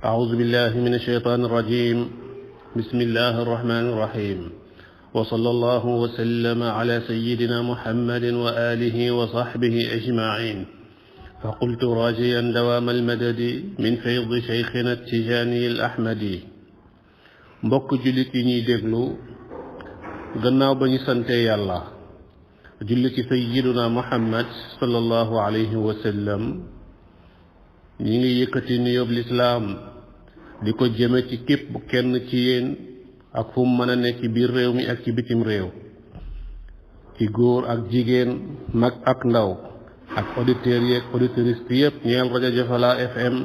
أعوذ بالله من الشيطان الرجيم بسم الله الرحمن الرحيم وصلى الله وسلم على سيدنا محمد وآله وصحبه أجمعين فقلت راجيا دوام المدد من فيض شيخنا التجاني الأحمدي mbokk jullit yi ñuy déglu gannaaw ba ñu sante yàlla julli ci sayyiduna Muhammad sallallahu alayhi wa sallam ñi ngi yëkkati nuyoob lislaam di ko jëme ci képp kenn ci yéen ak fu mu mën a nekk ci biir réew mi ak ci bitim réew ci góor ak jigéen mag ak ndaw ak auditeurs yeeg auditrices yépp ñeel rajo Jafala FM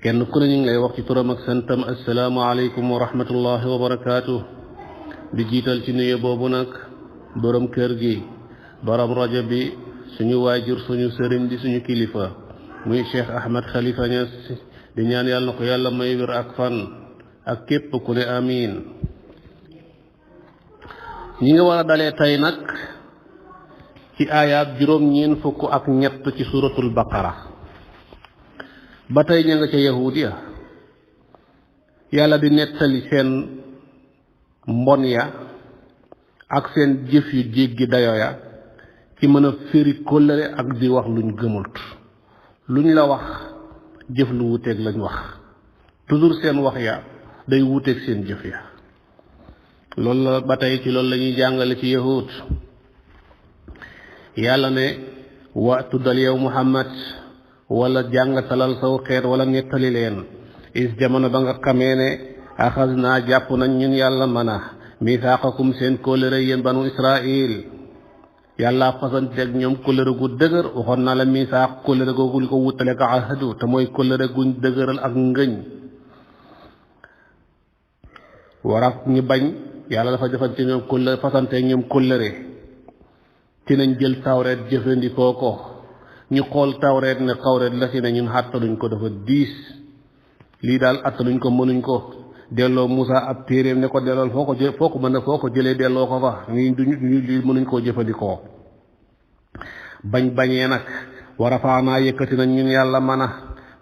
kenn ku ne ñu ngi lay wax ci turam ak santam assalaamu aleykum wa rahmatullahi wa barakaatu di jiital ci nuyu boobu nag borom kër gi borom rajo bi suñu waajur suñu sëriñ di suñu kilifa muy Cheikh Ahmed Khalifa Niass di ñaan yàlla na ko yàlla may wér ak fan ak képp ku ne amiin ñi nga war a dalee tey nag ci aayaat juróom-ñeent fukk ak ñett ci suratul baqara ba tey ña nga ca yahuud ya yàlla di nettali seen mbon ya ak seen jëf yu jéggi dayo ya ci mën a firi kóllëre ak di wax luñ gëmult luñ la wax jëf lu wuteeg lañ wax toujours seen wax ya day wuteeg seen jëf ya loolu la ba tey ci loolu la ñuy jàngale ci yahuud yàlla ne wa tuddal yow Muhammad wala jàngatalal saw xeet wala nettali leen is jamono ba nga xamee ne axas naa jàpp nañ ñun yàlla mën a misaaqakum seen kóllëre yéen banu Israil yàlla fasanteeg ñoom kóllëre gu dëgër waxoon naa la misaaq kóllëre googu li ko wutale ko ahadu te mooy kóllëre guñ dëgëral ak ngëñ waraf ñu bañ yàlla dafa defante ñoom kóllëre fasanteeg ñoom kóllëre ci nañ jël tawreet jëfandikoo ko ñu xool tawreet ne tawreet la si ne ñun xàttaluñ ko dafa diis lii daal attaluñ ko mënuñ ko delloo Musa ab téeréem ne ko dellool foo ko jëlee delloo ko fa nii duñu lii mënuñ koo jëfandikoo bañee nag wa rafaanaa yëkkati nañ ñun yàlla mën a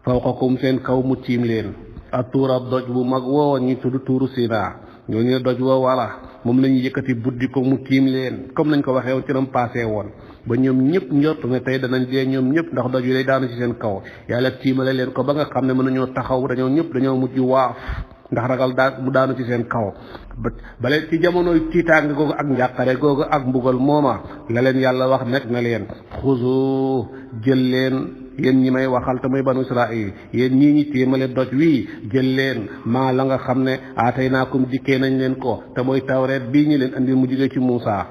fawqakum seen kaw mu tiim leen ak tuura doj bu mag woo ñu tudd tuuru Sinaa ñoo ñu doj woo wala moom la ñu yëkkati buddi ko mu tiim leen comme nañ ko waxee woon ci nam passé woon ba ñoom ñëpp njort ne tey danañ dee ñoom ñëpp ndax doj wi day daanu ci seen kaw yàlla tiimale leen ko ba nga xam ne mën nañoo taxaw dañoo mujj waaf ndax ragal mu daanu ci seen kaw bale ci jamonoy tiitaange googu ak njàqare googu ak mbugal mooma la leen yàlla wax nekk na leen xuzu jël leen yéen ñi may waxal te muy banu Israil yéen ñii ñi téemale doj wii jël leen maa la nga xam ne aatay naakum dikkee nañ leen ko te mooy tawreet bii ñu leen andil mu jóge ci Muusa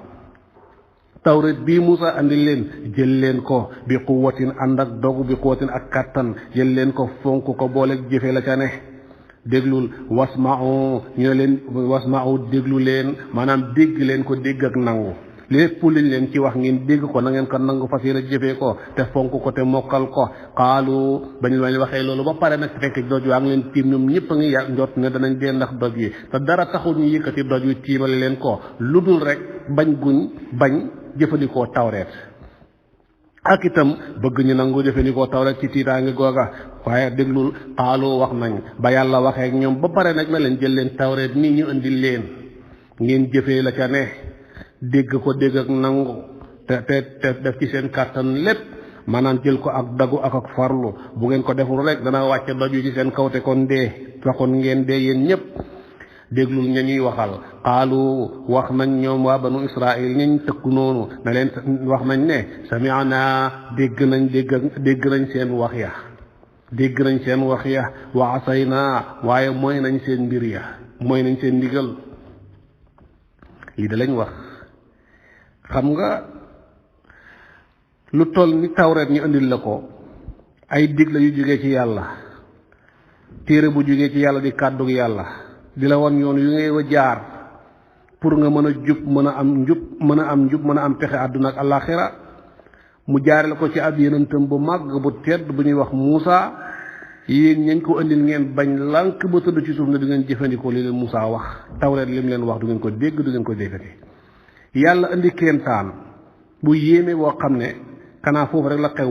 tawreet bii Muusa andil leen jël leen ko bi quwwatin ànd ak dogu bi quwwatin ak kattan jël leen ko fonk ko boole jëfe la ca ne déglul wasma'u ñu ne leen wasma'u déglu leen maanaam dégg leen ko dégg ak nangu lépp liñ leen ci wax ngeen dégg ko na ngeen ko nangu fas yéene jëfee ko te fonk ko te mokkal ko xaalu bañ leen waxee loolu ba pare nag fekk doj waa ngi leen tiim ñoom ñëpp a ngi njort ne danañ dee ndax doj yi te dara taxul ñu yëkkati doj wi tiimale leen ko lu dul rek bañ jëfandikoo tawreet ak itam bëgg ñu nangu jëfandikoo tawreet ci tiitaange googa waaye déglul xaalu wax nañ ba yàlla waxee ak ñoom ba pare nag na leen jël leen tawreet nii ñu indil leen ngeen jëfee la ca ne dégg ko dégg ak nangu te def ci seen kàttan lépp maanaam jël ko ak dagu ak farlu bu ngeen ko deful rek dana wàcce doj wi ci seen kaw te kon dee waxoon ngeen dee yéen ñëpp déglul ña ñuy waxal xaalu wax nañ ñoom waa banu Israil ñañ tëkku noonu na leen wax nañ ne sami'na dégg nañ seen wax ya wa asayna waaye mooy nañ seen mbir ya mooy nañ seen ndigal lii da lañ wax xam nga lu toll ni tawreet ñu indil la ko ay digle yu jógee ci yàlla téere bu jógee ci yàlla di kàddug yàlla di la won yoon yu ngay wa jaar pour nga mën a jub mën a am pexe àdduna ak àllaaxira mu jaarale ko ci ab yonentam bu màgg bu tedd bu ñuy wax Muusa yéen ñañ ko indil ngeen bañ lànk ba tëdd ci suuf ne du ngeen jëfandikoo li leen Muusa wax tawreet lim leen wax du ngeen ko dégg du ngeen ko déggati yàlla indi kéemtaan bu yéeme boo xam ne xanaa foofu rek la xew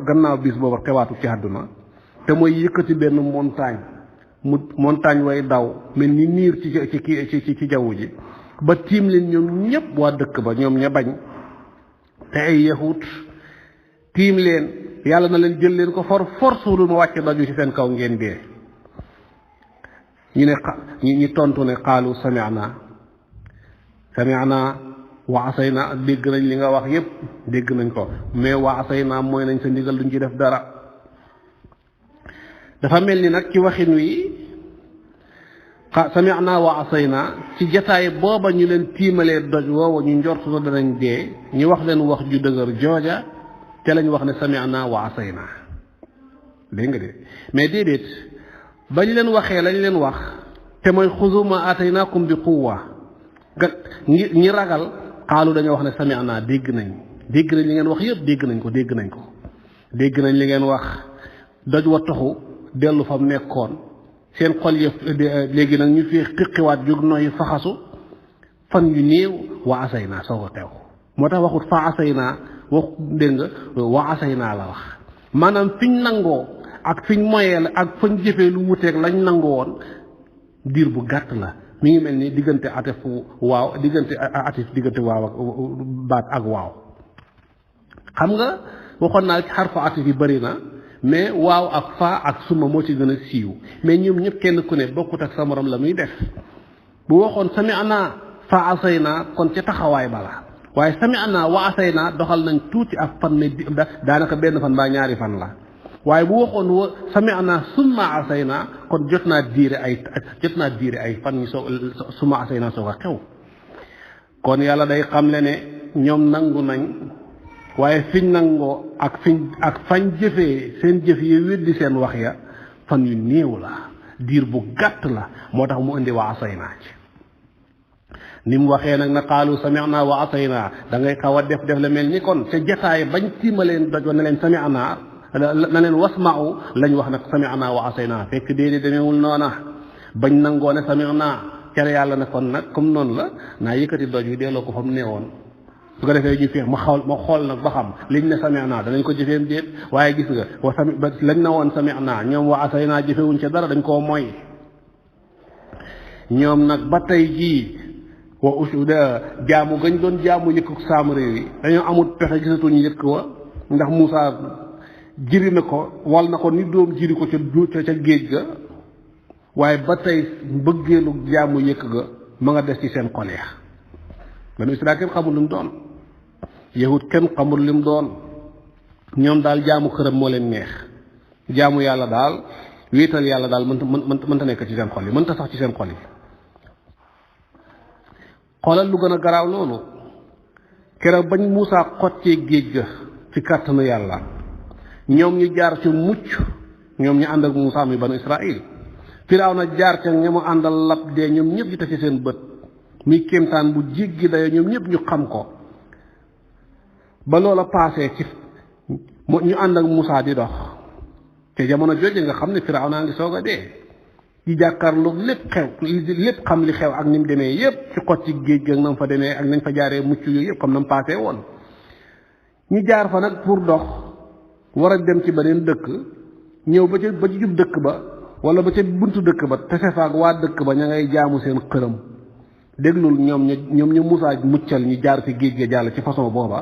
gannaaw bis boobu xewaatu ci àdduna te mooy yëkkati benn montagne way daw mel ni niir ci jaww ji ba tiim leen ñoom ñëpp waa dëkk ba ñoom ña bañ te ay yahut tiim leen yàlla na leen jël leen ko force lu ma wàcce daju ci seen kaw ngeen dee ñu ne ñi tontu ne qaalu sami'na wa asayna dégg nañ li nga wax yépp dégg nañ ko mais wa asayna mooy nañ sa ndigal duñ ci def dara dafa mel ni nag ci waxin wi sami'na wa asayna ci jataay booba ñu leen tiimalee doj woowa ñu njortu na danañ dee ñu wax leen wax ju dëgër jooja te lañ wax ne sami'na wa asayna dégg nga de mais déedéet bañ leen waxee lañ leen wax te mooy xuzu ma ataynaakum bi quwwa ñi ragal xaalu dañoo wax ne sami'na dégg nañ li ngeen wax yëpp dégg nañ ko dégg nañ li ngeen wax doj wa taxu dellu fa mu nekkoon seen xol yëf léegi nag ñu fi xiqiwaat jóg nooy faxasu fan yu néew wa asayna soo ko teew moo tax waxut fa asayna wax dégg nga wa asayna la wax maanaam fiñ nangoo ak fiñ moyee la ak fañ jëfee lu wuteeg lañ nangoo woon diir bu gàtt la mi ngi mel ni diggante atif waaw diggante waaw ak baat ak waaw xam nga waxoon naa ci xarfu atif yi bëri na mais waaw ak faa ak suma moo ci gën a siiw mais ñoom ñëpp kenn ku ne bokkut ak sa morom la muy def bu waxoon sami'na fa asayna kon ca taxawaay bala waaye sami'na wa asayna doxal nañ tuuti ak fan ne daanaka benn fan baa ñaari fan la waaye bu waxoon sami'na summa asayna kon jot naa diire ay fan ñu summa asayna soo ko xew kon yàlla day xamle ne ñoom nangu nañ waaye fiñ nangoo ak fañ jëfee seen jëf yi weddi seen wax ya fan yu néew la diir bu gàtt la moo tax mu indi wa asayna ci ni mu waxee nag na qaalu sami'na wa asayna da ngay xaw a def la mel ni kon ca jataay bañ tiimaleen doj ne leen sami'na na leen wasma'u lañ wax nag sami'na wa asayna fekk déedéet demeewul noona bañ nangoo ne sami'na cere yàlla ne kon nag comme noonu la naa yëkkati doj wi delloo ko fa mu neewoon su ko defee ñu feex ma xool nag ba xam liñ ne sami'na danañ ko jëfeem déet waaye gis nga lañ na woon sami'na ñoom wa asayna jëfewuñ ca dara dañ koo moy ñoom nag ba tey jii wa usuda jaamu gañ doon jaamu yëkkuk saam réew yi dañoo amul pexe gisatuñ yëkk wa ndax Muusaa jiri na ko wal na ko ni doom jiri ko ca géej ga waaye ba tey bëggeelu jaamu yëkk ga ma nga des ci seen xol ya banu Israel kenn xamul lu mu doon yahut kenn xamul li mu doon ñoom daal jaamu xërëm moo leen neex jaamu yàlla daal wéetal yàlla daal mënta nekk ci seen xol yi mënta sax ci seen xol yi xoolal lu gën a garaaw loolu keroog bañ Muusaa xottee géej ga ci kàttanu yàlla ñoom ñu jaar ci mucc ñoom ñu ànd ak Muusaa mi banu Israil Firawna jaar ca ña mu àndal lab dee ñoom ñëpp ñu teg ci seen bët muy kéemtaan bu jéggi dayo ñoom ñëpp ñu xam ko ba loola paasee ci ñu ànd ak Muusaa di dox te jamono jooju nga xam ne Firawna ngi soog a dee di jàkkaarloo lépp xam li xew ak ni mu demee yépp ci xot ci géej gi ak na mu fa demee ak nañ fa jaaree mucc yooyu yëpp comme na mu paasee woon ñu jaar fa nag pour dox war a dem ci beneen dëkk ñëw ba ci jub dëkk ba wala ba ca buntu dëkk ba te sefaak waa dëkk ba ña ngay jaamu seen xërëm déglul ñoom ñu Muusaa muccal ñu jaar ci géej gi jàll ci façon booba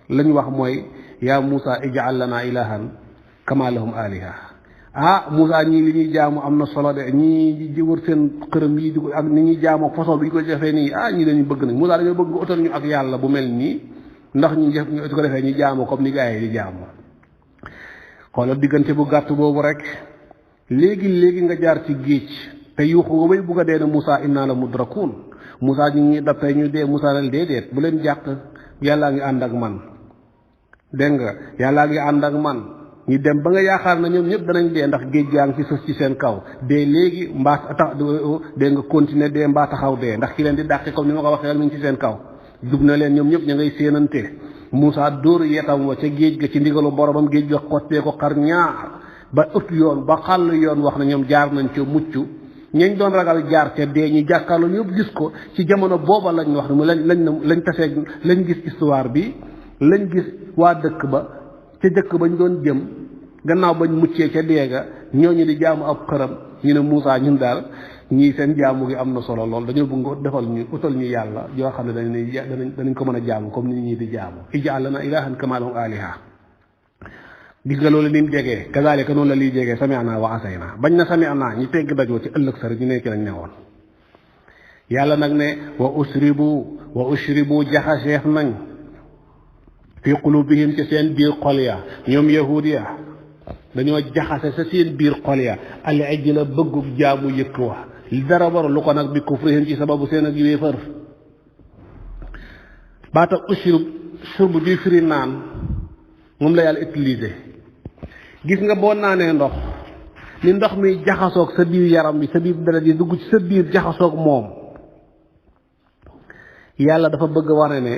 lañ wax mooy yaa Muusaa ij'al lanaa ilaahan kamaa lahum aaliha Muusaa ñii li ñuy jaamu am na solo de ñii di wër seen xërëm yi di ko ak ni ñuy jaamoo façon bi ñu ko defee nii ñii dañu bëgg nañ Muusaa dañoo bëgg utal ñu ak yàlla bu mel nii ndax ñu su ko defee ñu jaamoo comme ni gaa yi di jaamoo xoolal diggante bu gàtt boobu rek léegi nga jaar ci géej te yuuxu nga bay bugg a dee ne Muusaa innaa la mudrakuun Muusaa ñu ngi dab tey ñu dee Muusaa nal déedéet bu leen jàq yàllaa ngi ànd ak man dégg nga yàllaa ngi ànd ak man ñu dem ba nga yaakaar na ñoom ñëpp danañ dee ndax géej gaa ngi ci sës ci seen kaw dee léegi mbaa tax dee nga continuer dee mbaa taxaw dee ndax ki leen di dàqe comme ni ma ko waxee mi ngi ci seen kaw jub na leen ñoom ñëpp ña ngay séenante Muusaa dóor yetam wa ca géej ga ci ndigalu boromam géej ga xottee ko xar ñaar ba ëtt yoon ba xàll yoon wax na ñoom jaar nañ ca mucc ñañ doon ragal jaar ca dee ñu jàkkaarloo ñëpp gis ko ci jamono booba lañ wax ne lañ tasee lañ gis histoire bi lañ gis waa dëkk ba ca dëkk bañ doon jëm gannaaw bañ muccee ca dee ga ñooñu di jaamu ab xërëm ñu ne Moussa ñun daal ñii seen jaamu gi am na solo lool dañoo bëgg nga defal ñu utal ñu yàlla yoo xam ne danañ ko mën a jaamu comme ni ñii di jaamu ij'al lana ilahan kama lahum aliha. gis nga loolu ni mu jegee kazaalika noonu la liy jegee sami'na wa asayna bañ na sami'na ñu tegg dajoo ci ëllëg sa rek ñu nekk lañ ne woon. yàlla nag ne wa ushribu jaxaseef nañ fi qulubihim ci seen biir xol ya ñoom yahuud ya dañoo jaxase sa seen biir xol ya al ijla bëggug jaamu yëkk wa li dara waru lu ko nag bi kufrihim ci sababu seen ak yéefar. baata shurb bi firi naan moom la yàlla utilisé. gis nga boo naanee ndox ni ndox mi jaxasoog sa biir yaram bi sa biir deret yi dugg ci sa biir jaxasoog moom yàlla dafa bëgg wane ne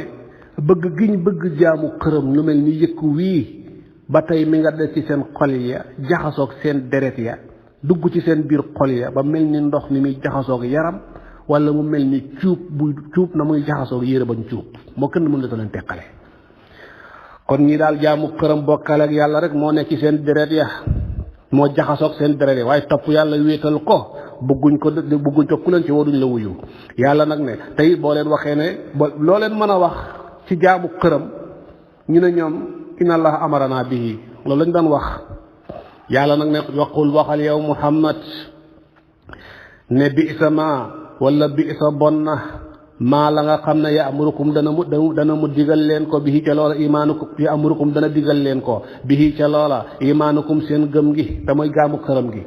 bëgg giñ bëgg jaamu xërëm lu mel ni yëkk wii ba tey mi nga des ci seen xol ya jaxasoog seen deret ya dugg ci seen biir xol ya ba mel ni ndox ni muy jaxasoog yaram wala mu mel ni cuub na muy jaxasoog yére bañ cuub moo kenn mën la leen teqale. kon ñi daal jaamu xërëm bokkale ak yàlla rek moo nekk ci seen deret ya moo jaxasoog seen deret ya waaye topp yàlla wéetal ko bëgguñ ko ku leen ci woo duñ la wuyu. yàlla nag ne tey boo leen waxee ne loo leen mën a wax ci jaamu xërëm ñu ne ñoom inna allaha amarana bihi loolu lañ daan wax. yàlla nag ne waxal yow Muhammad ne bi'sa ma wala bi'sa bon na maa la nga xam ne ya'murukum dana mu digal leen ko bihi ca loola imaanukum ya'murukum dana digal leen ko bihi ca loola imaanukum seen gëm gi te mooy jaamu xërëm gi.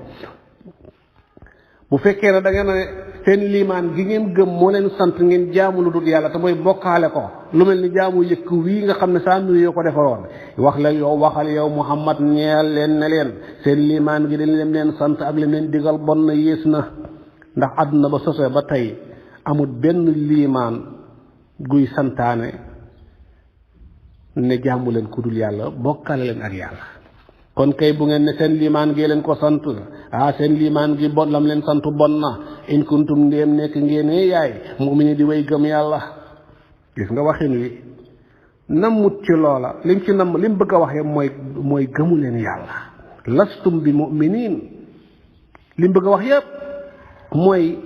bu fekkee ne da ngeen ne seen liimaan gi ngeen gëm moo leen sant ngeen jaamu lu dul yàlla te mooy bokkaale ko lu mel ni jaamu yëkk wii nga xam ne saa nuyu yoo ko defaroon waxal yow Muhammad ñeel leen ne leen seen liimaan gi dañ leen sant ak leen digal bon na yées na ndax àdduna ba sosee ba tey amul benn liimaan guy santaane ne jaamu leen ku dul yàlla bokkaale leen ak yàlla. kon kay bu ngeen ne seen liimaan gi leen ko sant seen liimaan gi bon lam leen sant bon na in kuntum ndéem nekk ngeenee yaay mu'mini di way gëm yàlla. gis nga waxin wi nammut ci loola lim bëgg a waxee mooy gëmu leen yàlla lastum bi mu'minin lim bëgg a wax yépp mooy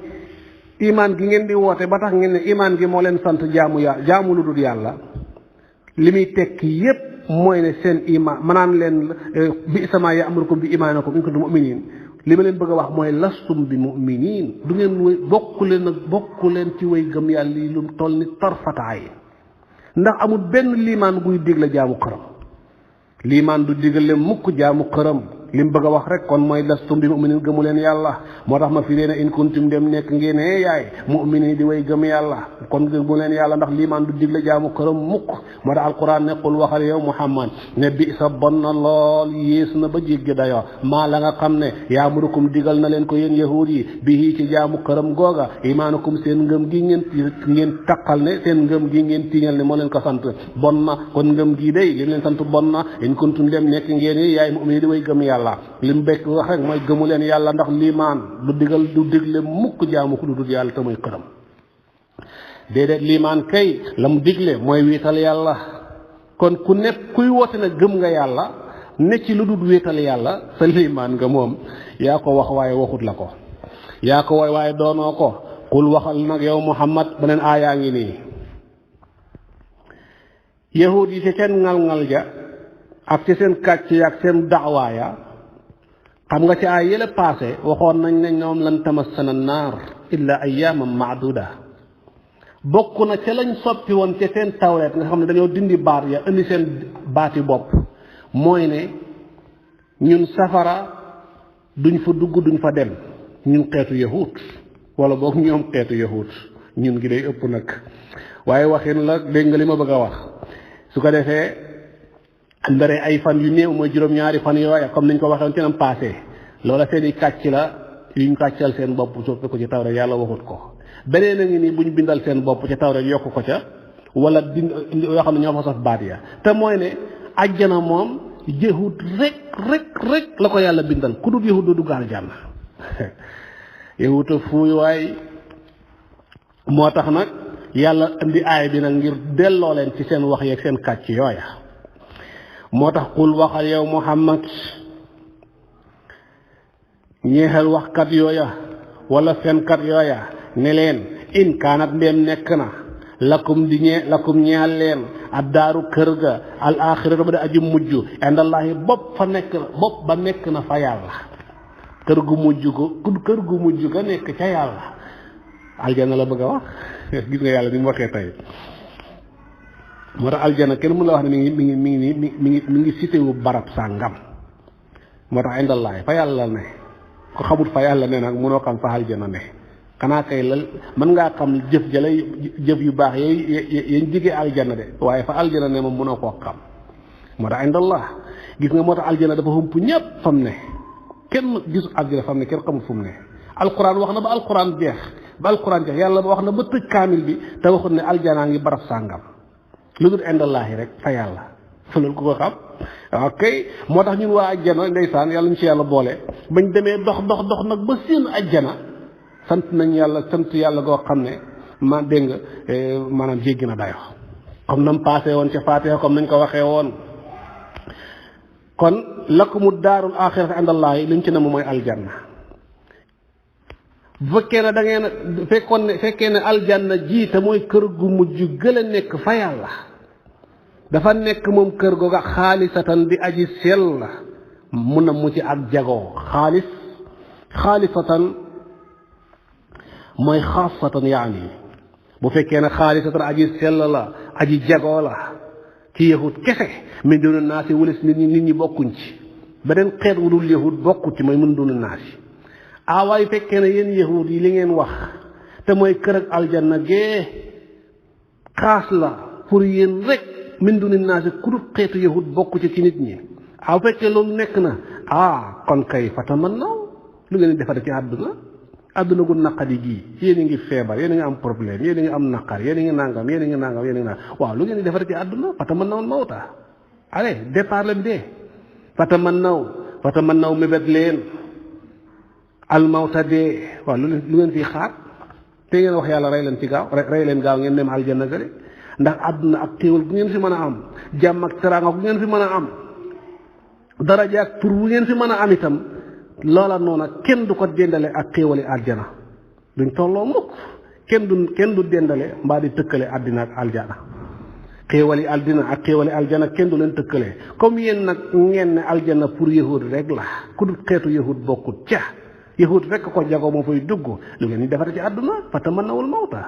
imaan gi ngeen di woote ba tax ngeen ne imaan gi moo leen sant jaamu lu dul yàlla li muy tekki yépp mooy ne seen imaan manaan leen bi sama ya'murukum bi imaanakum in kuntum mu'minin li ma leen bëgg a wax mooy lastum bi mu'minin du ngeen bokku leen ci way gëm yàlla yi lu toll ni tarfataay ndax amul benn liimaan guy digle jaamu xërëm liimaan du digle mukk jaamu xërëm li mu bëgg a wax rek kon mooy lastum bi mu'minin gëmu leen yàlla moo tax ma fi leen in kuntum dem nekk ngeen yaay mu'minin di way gëm yàlla kon gëmu leen yàlla ndax liimaan du digle jaamu xërëm mukk moo tax alquran nekkul waxal yow Muhammad ne bi sa bon na lool yées na ba jéggi dayoo maa la nga xam ne yaamurukum digal na leen ko yéen yahuud yi bii ci jaamu xërëm googa imaanukum seen ngëm gi ngeen taqal ne seen ngëm gi ngeen tiiñal ne moo leen ko sant bon na kon ngëm gi day li leen sant bon na in kuntum dem nekk ngeen yaay mu'minin di way gëm yàlla li mu bekk wax rek mooy gëmu leen yàlla ndax liimaan du digle mukk jaamu ku dul yàlla te mooy xërëm déedéet liimaan kay la mu digle mooy wiital yàlla kon ku nekk kuy woote na gëm nga yàlla ne ci lu dul wiital yàlla sa liimaan nga moom yaa ko wax waaye waxut la ko yaa ko waaye doonoo ko kul waxal nag yow Muhammad beneen aayaa ngi nii yahud yi ci seen ngal-ngal ja ak ci seen kàcc ya ak seen daawaaya xam nga ci ay yële passé waxoon nañ ne ñoom lan tamassana naar illa ayyaman maaduda bokk na ca lañ soppi woon ca seen tawreet nga xam ne dañoo dindi baat ya indi seen baati bopp mooy ne ñun safara duñ fa dugg duñ fa dem ñun xeetu yahut wala boog ñoom xeetu yahut ñun gi day ëpp nag waaye waxin la dégg nga li ma bëgg a wax su ko defee ndare ay fan yu néew mooy juróom-ñaari fan yooya comme niñ ko waxee woon ci nam passé loola seen i kàcc la yuñ kàccal seen bopp soppi ko ci tawreet yàlla waxut ko beneen a ngi nii buñ bindal seen bopp ci tawreet yokk ko ca wala yoo xam ne ñoo fa saf baat ya te mooy ne ajjana moom yahut rek la ko yàlla bindal ku dul yahut doo dugg aljanna yahuta fuuy waay moo tax nag yàlla indi aay bi nag ngir delloo leen ci seen wax yeeg seen kàcc yooya moo tax qul waxal yow Muhammad ñeexal waxkat yooya wala fenkat yooya ne leen in kaanat ndéem nekk na lakum ñeel leen ad daaru kër ga al axiratu ba di aji mujj indallahi bopp ba nekk na fa yàlla kër gu mujj ga nekk ca yàlla aljana la bëgg a wax gis nga yàlla ni mu waxee tey moo tax aljana kenn mën la wax ne mi ngi cité wu barab sàngam moo tax indallahi fa yàlla ne ko xamut fa yàlla ne nag mënoo xam fa aljana ne xanaa kay mën ngaa xam jëf yu baax yañ jige aljana de waaye fa aljana ne moom mënoo koo xam moo tax indallah gis nga moo tax aljana dafa hump ñépp fam ne kenn gisu aljana fam ne kenn xamul fu mu ne alquran wax na ba alquran jeex yàlla ba wax na ba tëj kaamil bi te waxut ne aljanaa ngi barab sàngam lu dul indallahi rek fa yàlla fa loolu ku ko xam ok moo tax ñun waa ajjana ndeysaan yàlla ñu ci yàlla boole bañ demee dox nag ba seen ajjana sant yàlla goo xam ne dégg nga maanaam jéggi na dayo comme nam passé woon ca Faatiha comme nañ ko waxee woon kon lakumu daarul axirati indallahi liñ ci ne mooy aljanna bu fekkee ne da ngeen fekkee ne aljanna ji te mooy kër gu mujj gën a nekk fa yàlla dafa nekk moom kër googa xaalisatan di aji sell mun a mu ci ak jagoo xaalisatan mooy xaasatan yaani bu fekkee ne xaalisatan aji sell la aji jagoo la ci yahud kese min duna naasi wulis nit ñi bokkuñ ci beneen xeet wu dul yahud bokku ci mooy mun duna naasi waaye fekkee ne yéen yahud yi li ngeen wax te mooy kër ak aljanna gee xaas la pour yéen rek min duna naasi ku dul xeetu yahud bokku ci nit ñi fekkee loolu nekk na kon kay fatamannaw lu ngeen di defar ci àdduna gu naqadi gii yéen a ngi feebar yéen a ngi am problème yéen a ngi am naqar yéen a ngi nangam waaw lu ngeen di defar ci àdduna fatamannaw mawta allez départ leen dee fatamannaw mébét leen almawta dee waaw lu ngeen fii xaar te ngeen wax yàlla rey leen gaaw ngeen dem aljanna gële ndax àdduna ak téewal gu ngeen fi mën a am jàmm ak teraanga gu ngeen fi mën a am daraja ak tur bu ngeen fi mën a am itam loola noona kenn du ko dendale ak xéewali aljana duñ tolloo mukk kenn du dendale mbaa di tëkkale àddina ak aljana xéewali àddina ak xéewali aljana kenn du leen tëkkale comme yéen nag ngeen ne aljana pour yahud rek la ku dul xeetu yahud bokkut ca yahud rek ko jago moo fay dugg lu ngeen di defar ci àdduna fatamannawul mawta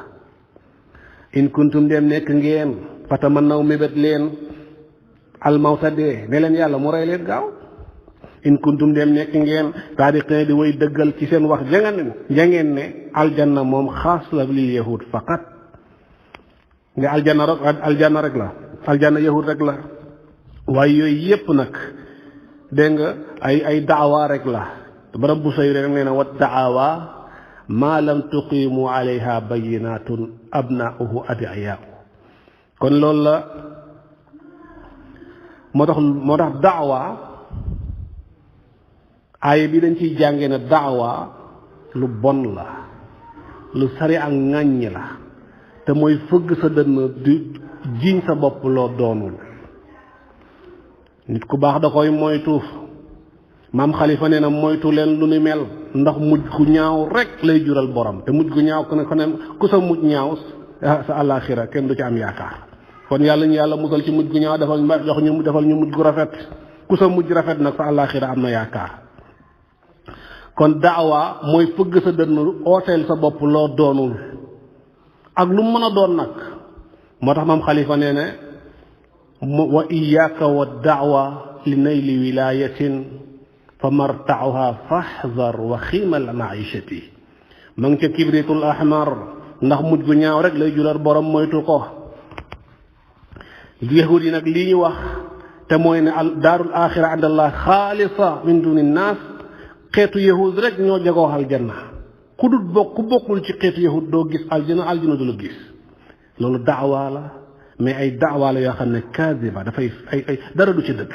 in kuntum dem nekk ngeen fatamannaw mébét leen almawta dee ne leen yàlla mu rey leen gaaw in kuntum dem nekk ngeen saadiqiin di way dëggal ci seen wax jangeen ne aljanna moom xaas la lil yahud faqat nga aljanna rek la aljanna yahud rek la waaye yooyu yépp nag dégg nga ay daawa rek la barab bu say rek nee na wa daawa ma lam tuqimu alayha bayinatun abnauhu adiyaau kon loolu la moo tax daawa aaya bi dañ ciy jàngee ne daawa lu bon la lu sari ak ŋàññ la te mooy fëgg sa dënn di jiiñ sa bopp loo doonul nit ku baax da koy moytu maam xalifa nee na moytu leen lu ni mel ndax mujj gu ñaaw rek lay jural borom te mujj gu ñaaw ku sa mujj ñaaw sa àllaaxira kenn du ci am yaakaar kon yàlla ñu yàlla musal ci mujj gu ñaaw defal ñu mujj gu rafet ku sa mujj rafet nag sa àllaaxira am na yaakaar kon daawa mooy fëgg sa dënn ooteel sa bopp loo doonul ak lu mën a doon nag moo tax maam xalifa nee ne wa iyaaka wa daawa li nayli wilayatin fa martauha faxzar wa xiimal maishati ma ngi ca kibritul ahmar ndax mujj gu ñaaw rek lay jural borom moytu ko yahud yi nag lii ñu wax te mooy ne daarul axira indallah xaalisa min duni naas xeetu yahud rek ñoo jagoo aljanna ku bokkul ci xeetu yahud doo gis aljana du la gis loolu daawa la mais ay daawa la yoo xam ne kaasiba dafay ay dara du ci dëgg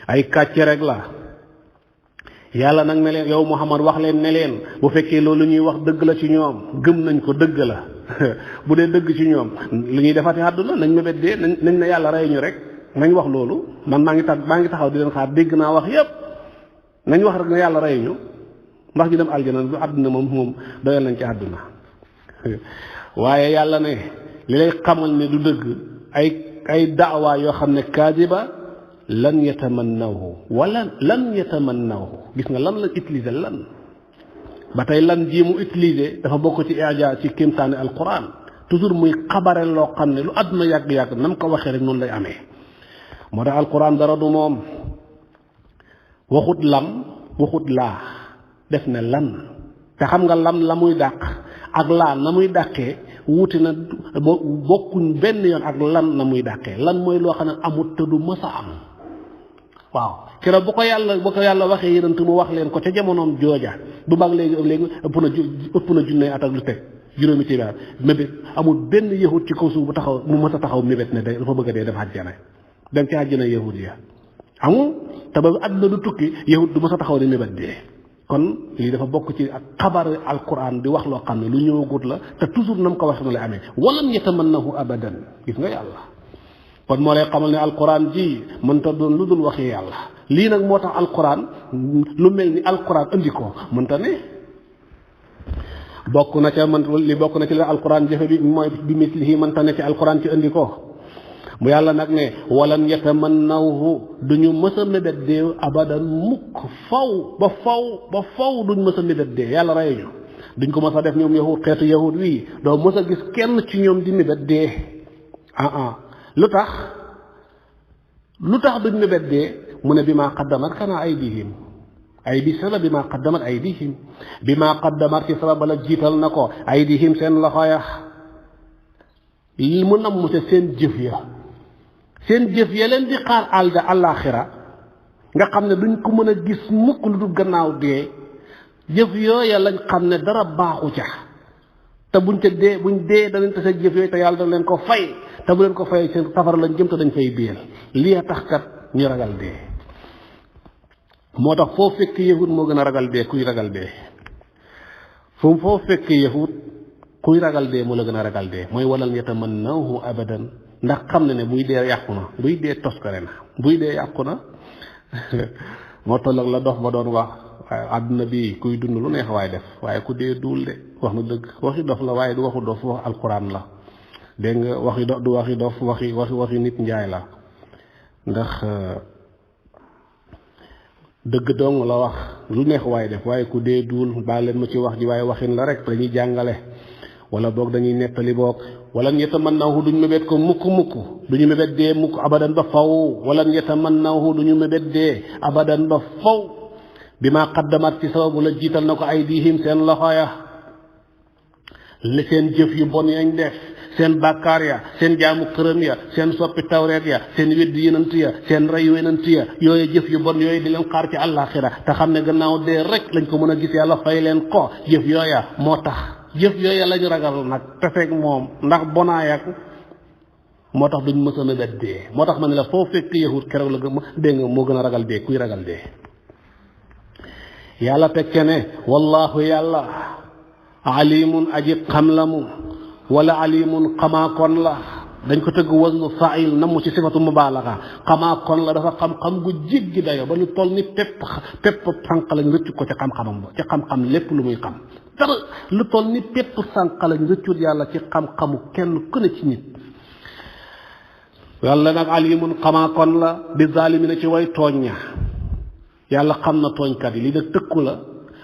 ay kàcce rek la yàlla nag ne leen yow Muhammad wax leen ne leen bu fekkee loolu ñuy wax dëgg la ci ñoom gëm nañ ko dëgg la bu dee dëgg ci ñoom lu ñuy defati àdduna nañ mébét dee nañ ne yàlla rey ñu rek nañ wax loolu man maa ngi taxaw di leen xaar dégg naa wax yépp nañ wax rek ne yàlla rey ñu ndax ñu dem aljana du àdduna moom doyal nañ ci àdduna waaye yàlla ne li lay xamal ne du dëgg ay daawaa yoo xam ne kaadiba lan yatamannahu wala lan yatamannahu gis nga lan la utiliser lan ba tey lan ji mu utiliser dafa bokk ci ijaaz ci kéemtaani alquran toujours muy xabare loo xam ne lu àdduna yàgg-yàgg nam ko waxee rek noonu lay amee moo tax alquran dara du moom waxut lam waxut laa def ne lan te xam nga lam la muy dàq ak laa na muy dàqee wuute na bokkuñ benn yoon ak lan na muy dàqee lan mooy loo xam ne amut te du mës a am waaw keroog bu ko yàlla waxee yonent mu wax leen ko ca jamonoom jooja bu baax léegi ëpp na junne at ak lu teg juróomi téeméer mébét amul benn yahut ci kaw suuf bu taxaw mu mës a taxaw mébét ne day dafa bëgg a dee def àjjana dem ci àjjana yahut ya amul te ba àdduna du tukki yahut du mës a taxaw ne mébét dee kon lii dafa bokk ci ak xabar alquran di wax loo xam ne lu ñëwagut la te toujours nam ko wax na lay amee walam yatamannahu abadan gis nga yàlla kon moo lay xamal ne alquran ji mënta doon lu dul waxi yàlla lii nag moo tax alquran lu mel ni alquran andi ko mënta ne bokk na ca bokk na ci la alquran jëfe bi mooy bi mislihi mënta ne ci alquran ci andi ko mu yàlla nag ne walan yatamannahu duñu mës a mébét dee abadan mukk ba faw duñ mës a mébét dee yàlla rey ñu duñ ko mës a def ñoom yahud xeetu yahud wii doo mës a gis kenn ci ñoom di mébét dee lu tax duñ mébét dee mu ne bi maa qaddamat kana aydihim ay bi sabab bi maa qaddamat aydihim bi maa qaddamat ci sabab la jiital na ko aydihim seen loxo ya mu namm ca seen jëf ya leen di xaar àllaaxira nga xam ne duñ ko mën a gis mukk lu dul gannaaw dee jëf yooya lañ xam ne dara baaxu ca te buñ dee danañ tase jëf yooyu te yàlla da leen ko fay te bu leen ko fay seen safara lañ jëm te dañ fay biel lii a tax kat ñu ragal dee moo tax foo fekk yahut moo gën a ragal dee kuy ragal dee foo fekk yahut kuy ragal dee moo la gën a ragal dee mooy walan yatamannahu abadan ndax xam ne buy dee yàqu na buy dee toskare na buy dee yàqu na moo tolloog la dox ba doon wax waaye àdduna bi kuy dund lu neex waaye def waaye ku dee duul de wax na dëgg waxi dof la waaye du waxu dof wax alquran la dégg nga waxi dof du waxi dof waxi nit njaay la ndax dëgg dong la wax lu neex waaye def waaye ku dee duul baal leen ma ci wax ji waaye waxin la rek dañuy jàngale wala boog dañuy nettali boog wala yatamannahu duñu mébét ko mukk duñu mébét dee mukk abadan ba faw wala yatamannahu duñu mébét dee abadan ba faw bi maa qaddamat ci sababu la jiital na ko aydihim seen loxo ya li seen jëf yu bon yañ def seen bàkkaar ya seen jaamu xërëm ya seen soppi tawreet ya seen weddi yenant ya seen reyu yenant ya yooyu jëf yu bon yooyu di leen xaar ci àllaaxira te xam ne gannaaw dee rek lañ ko mën a gis yàlla fay leen ko jëf yooya moo tax jëf yooya lañu ragal nag te fekk moom ndax bonaayak moo tax duñ mës a mébét dee moo tax ma ne la foo fekk yahut keroog la dégg nga moo gën a ragal dee kuy ragal dee yàlla tekke ne wallahu yàlla alimun aji xam la mu wala alimun xamaakoon la dañ ko tëgg wasnu fa'il namu ci sifatu mubaalaxa xamaakoon la dafa xam-xam gu jéggi dayo ba lu toll ni pepp sànq lañ rëccu ko ci xam-xamam ba ci xam-xam lépp lu muy xam dara lu toll ni pepp sànq lañ rëccut yàlla ci xam-xamu kenn ku ne ci nit yàlla nag alimun xamaakoon la bi zaalimina ci way tooñ ña yàlla xam na tooñkat yi li nag tëkku la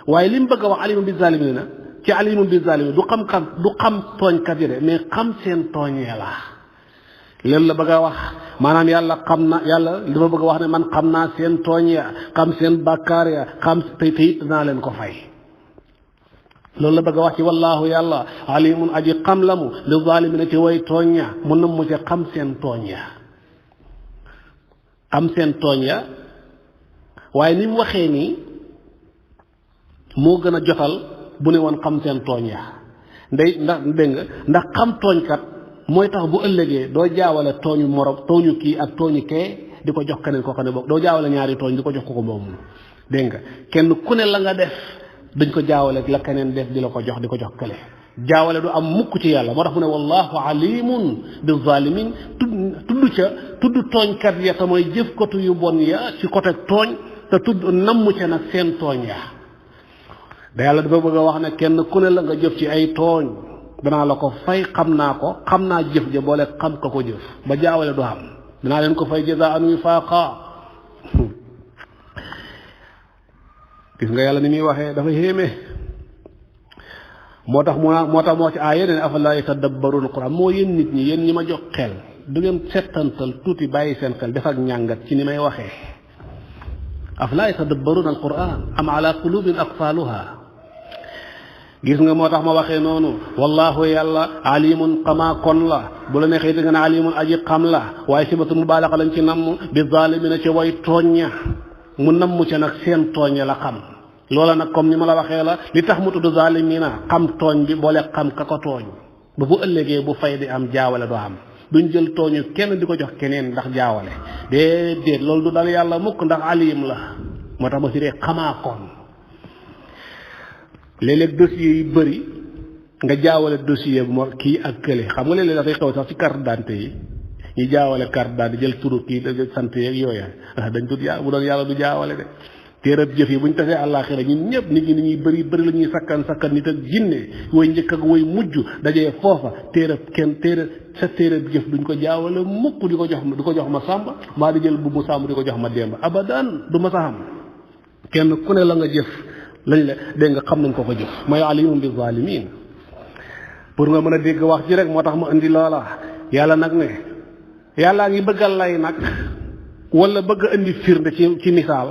waaye li mu bëgg a wax alimun bi zaalimina ci alimun bi zalimin du xam tooñkat yi de mais xam seen tooñee la leen la bëgg a wax maanaam yàlla xam na yàlla dafa bëgg a wax ne man xam naa seen tooñ ya xam seen bàkkaar ya xam te it dinaa leen ko fay loolu la bëgg a wax ci wallaahu yàlla alimun aji xam la mu li zalimina ci way tooñ ya mu nam mu ci xam seen tooñ ya xam seen tooñ ya waaye ni mu waxee nii moo gën a jotal bu ne woon xam seen tooñ ya ndax dégg nga ndax xam tooñkat mooy tax bu ëllëgee doo jaawale tooñu kii ak tooñu kee di ko jox keneen koo xam ne boog doo jaawale ñaari tooñ di ko jox ko moom dégg nga kenn ku ne la nga def dañ ko jaawale la keneen def di la ko jox di ko jox kële jaawale du am mukk ci yàlla moo tax mu ne wallahu alimun bi zalimin tudd tooñkat ya te mooy jëfkatu yu bon ya ci côté tooñ te tudd namm ca nag seen tooñ ya da yàlla dafa bëgg a wax ne kenn ku ne la nga jëf ci ay tooñ danaa la ko fay xam naa jëf ja boole xam ka ko jëf ba jaawale du am danaa leen ko fay jazaan wifaaqa gis nga yàlla ni muy waxee dafa yéeme moo tax moo ci aaya ne afala yatadabbaruna alquran moo yéen nit ñi yéen ñi ma jox xel du ngeen settantal tuuti bàyyi seen xel def ak ñàngat ci ni may waxee afala yatadabbaruna alquran am ala qulubin aqfaluha gis nga moo tax ma waxee noonu wallahu yàlla alimun xamaa kon la bu la neexee da nga ne alimun aji xam la waaye sibatu mubaalaxa lañ ci namm bi zalimina ci way tooñña mu namm ca nag seen tooñe la xam loola nag comme ni ma la waxee la li tax mu tudd zalimina xam tooñ bi boole xam ka ko tooñ ba bu ëllëgee bu fay di am jaawale doo am duñ jël tooñu kenn di ko jox keneen ndax jaawale déedéet loolu du dal yàlla mukk ndax alim la moo tax ma si dee xamaa kon léeg-léeg dossier yi bëri nga jaawale dossier bu moo kii ak kële xam nga léeg-léeg dafay xew sax ci carte d'identité yi ñu jaawale carte d'identité jël turu kii da sant yeeg yooya dañ dut bu doon yàlla du jaawale de téerab jëf yi bu ñu tasee àllaaxira ñun ñëpp nit ñi ni ñuy bëri la ñuy sakkan nit ak jinne woy njëkk ak woy mujj dajee foofa téerab jëf duñ ko jaawale mukk di ko jox ma sàmba maa di jël bu mu sàmb di ko jox ma demba abadan du ma sa xam kenn ku ne la nga jëf lañ la dégg nga xam nañ ko jëf mooy alimun bi zalimin pour nga mën a dégg wax ji rek moo tax ma indi loola yàlla nag ne yàllaa ngi bëgg a lay nag wala bëgg a indi firnde ci misaal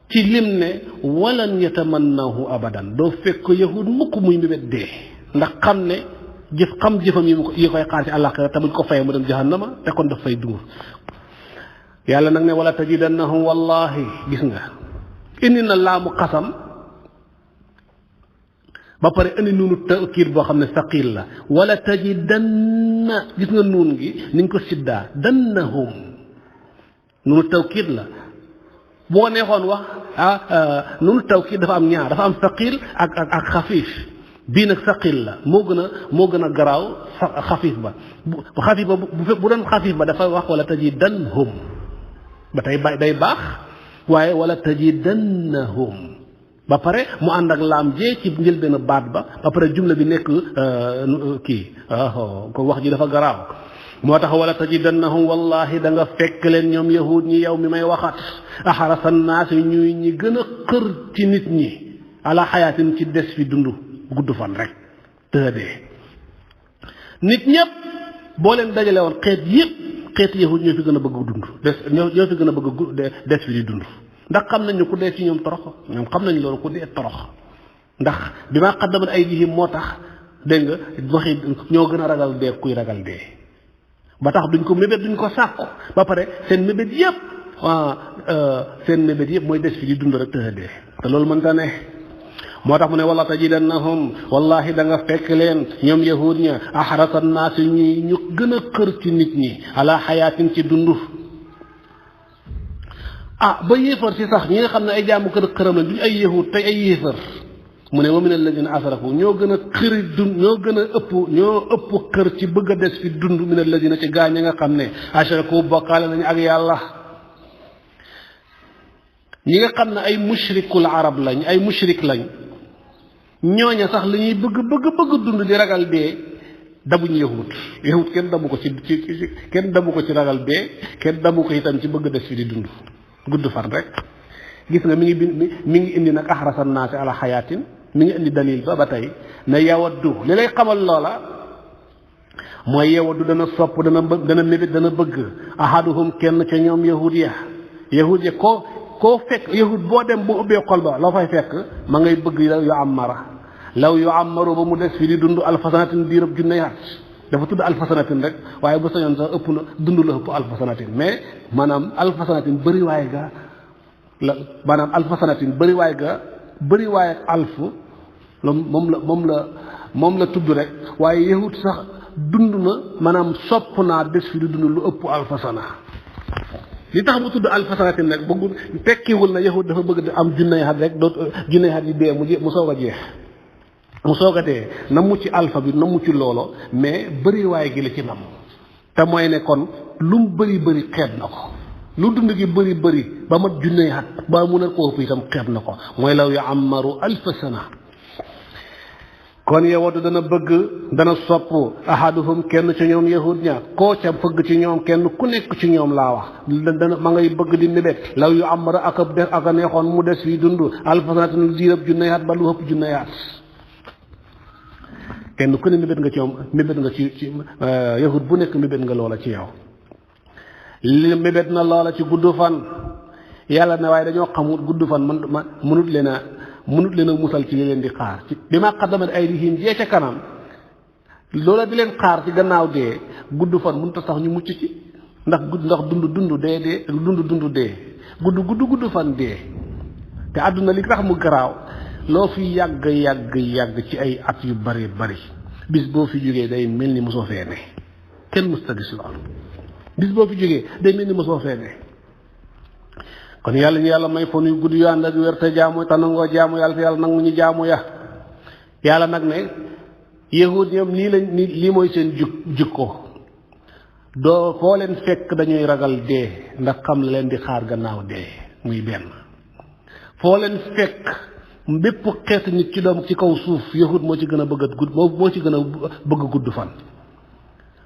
ci lim ne walan yatamannahu abadan doo fekk yahud mukk muy mbébét dee ndax xam ne jëfam yi koy xaar ci àllaaxira te buñ ko fayee mu dem jahannama te kon daf fay dungur yàlla nag ne wala tajidannahum wallahi gis nga indi na laamu xasam ba pare indi nuunu tawkiid boo xam ne saqil la wala tajidanna gis nga nuun gi niñ ko siddaa dannahum nuunu tawkiid la boo neexoon wax nuunu tawkiid dafa am ñaar dafa am saqil ak xafiif bii nag saqil la moo gën a garaaw xafiif ba bu doon xafiif ba dafa wax wala tajidannahum ba tey day baax waaye wala tajidannahum ba pare mu ànd ak laam jee ci njëlbéen baat ba pare jumla bi nekk ko wax ji dafa garaaw moo tax wala tajidannahum wallahi da nga fekk leen ñoom yahud ñi yow mi may waxat axarasa naas ñuy ñi gën a xër ci nit ñi ala xayaatin ci des fi dund gudd fan rek tëddee nit ñëpp boo leen dajale woon xeeti yahud ñoo fi gën a bëgg dund ñoo fi gën a bëgg des fi di dund ndax xam nañ ne ku dee ci ñoom torox ñoom xam nañ loolu ku dee torox ndax bi ma xaddamat ay jihim moo tax dégg nga waxi ñoo gën a ragal dee kuy ragal dee ba tax duñ ko mébét duñ ko sàkku ba pare seen mébét yëpp mooy des fi di dund rek tëxa dee te loolu mënta ne moo tax mu ne wala tajidannahum wallahi da nga fekk leen ñoom yahud ña ahrasa naas ñuy ñu gën a xër ci nit ñi ala xayaatin ci dund ba yéefar si sax ñi nga xam ne ay jaamu kër xëram la duñ ay yahud tey ay yéefar mu ne wa min alladina asrafu ñoo gën a xëri dund ñoo ëpp xër ci bëgg a des fi dund min alladina ci gaañ nga xam ne ashraku bokkaale nañu ak yàlla ñi nga xam ne ay mushrikul arab lañ ay mushrik lañ ñooña sax li ñuy bëgg dund di ragal dee dabuñ yahud kenn dabu ko kenn dabu ko ci ragal dee kenn dabu ko itam ci bëgg des fi di dund gudd fan rek gis nga mi ngi indi nag axrasan naasi ala xayaatin mi ngi indi dalil ba tey na yawaddu li lay xamal loola mooy yawaddu dana sopp dana mébét dana bëgg ahaduhum kenn ca ñoom yahud ya koo fekk yahud boo dem bu ubbee xol ba loo fay fekk ma ngay bëgg law yu ammaru ba mu des fi di dund alfasanatin diirab junne at dafa tudd alfasanatin rek waaye bu sañoon sax ëpp na dund la ëpp alfasanatin mais maanaam alfasanatin bëriwaay ga la maanaam alfasanatin bëriwaay ga bëriwaay ak alfu moom la tudd rek waaye yahud sax dund na maanaam sopp naa des fi di dund lu ëpp alfasana li tax mu tudd alfasanatin rek bëggul tekkiwul na yahud dafa bëgg di am junney xat rek junney xat yi dee mu soog a jeex mu soogatee na mu ci alpha bi na mu ci loolo mais bëriwaay gi la ci nam te mooy ne kon lu mu bëri xeeb na ko lu dund gi bëri ba mat junney at ba mu ne ko ëpp itam xeeb na ko mooy law ya'ammaru alfa sana kon yawadu dana bëgg dana sopp ahaduhum kenn ci ñoom yahud ña koo ca fëgg ci ñoom kenn ku nekk ci ñoom laa wax dana ma ngay bëgg di mébét law yu amara ak a neexoon mu des fii dund alfa sanatin diirab junney at ba lu ëpp junney at kenn ku ne mébét nga ci ñoom mébét nga ci yahud bu nekk mébét nga loola ci yow li mébét na loola ci gudd fan yàlla ne waaye dañoo xamul gudd fan man mënut leen a musal ci li leen di xaar ci bi ma qaddamat aydihim jee ca kanam loola di leen xaar ci gannaaw dee gudd fan mënut a sax ñu mucc ci ndax dund dee gudd fan dee te àdduna li tax mu garaaw loo fi yàgg ci ay at yu bari bis boo fi jógee day mel ni mosoo fee ne kenn mës ta gis loolu bis boo fi jógee day mel ni mosoo fee ne kon yàlla ñu yàlla may fan yu gudd yu ànd ak wér te jaamu te nangoo jaamu yàlla te yàlla nangu ñu jaamu ya yàlla nag ne yahud ñoom lii mooy seen jikko doo foo leen fekk dañuy ragal dee ndax xam la leen di xaar gannaaw dee muy benn foo leen fekk bépp xeet nit ci doom ci kaw suuf yahud moo ci gën a bëgg gudd moo ci gën a bëgg gudd fan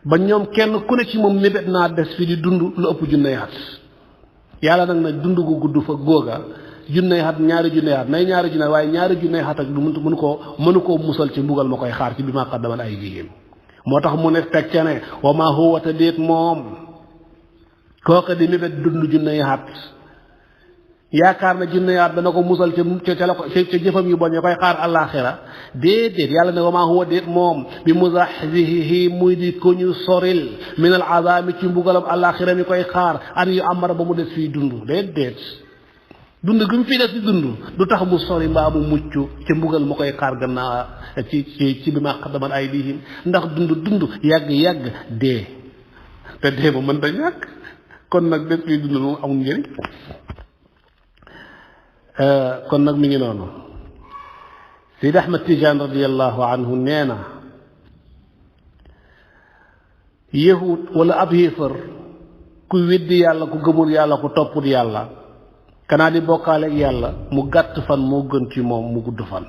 ba ñoom kenn ku ne ci moom mébét naa des fi di dund lu ëpp junney at yàlla nag dund gu gudd fa góoga junney at ñaari junney at nay ñaari junney waaye ñaari junney at ak du mënu koo musal ci mbugal ma koy xaar ci bi ma qaddamat ay jigéen moo tax mu ne teg ca ne wa ma huwa te déet moom kooka di mébét dund junney at yaakaar na junney at dana ko musal ca jëfam yu bon ya koy xaar àllaaxira déedéet yàlla ne wa maa huwa déet moom bi muzaxzihi muy di ko ñu soril min al azaami ci mbugalam àllaaxira mi koy xaar an yu amara ba mu des fii dund déedéet dund gi mu fii des di dund du tax mu sori mbaa mu mucc ci mbugal ma koy xaar gannaaw ci bi ma qaddamat aydihim ndax dund yàgg dee te dee ba mën da ñàkk kon nag des fii dund moom amul njëriñ kon nag mi ngi noonu Seydi Ahmad Tijaan radiyallahu anhu nee na yahud wala ab yéefar ku weddi yàlla ku gëmul yàlla ku topput yàlla kanaa di bokkaale ak yàlla mu gàtt fan moo gën ci moom mu gudd fan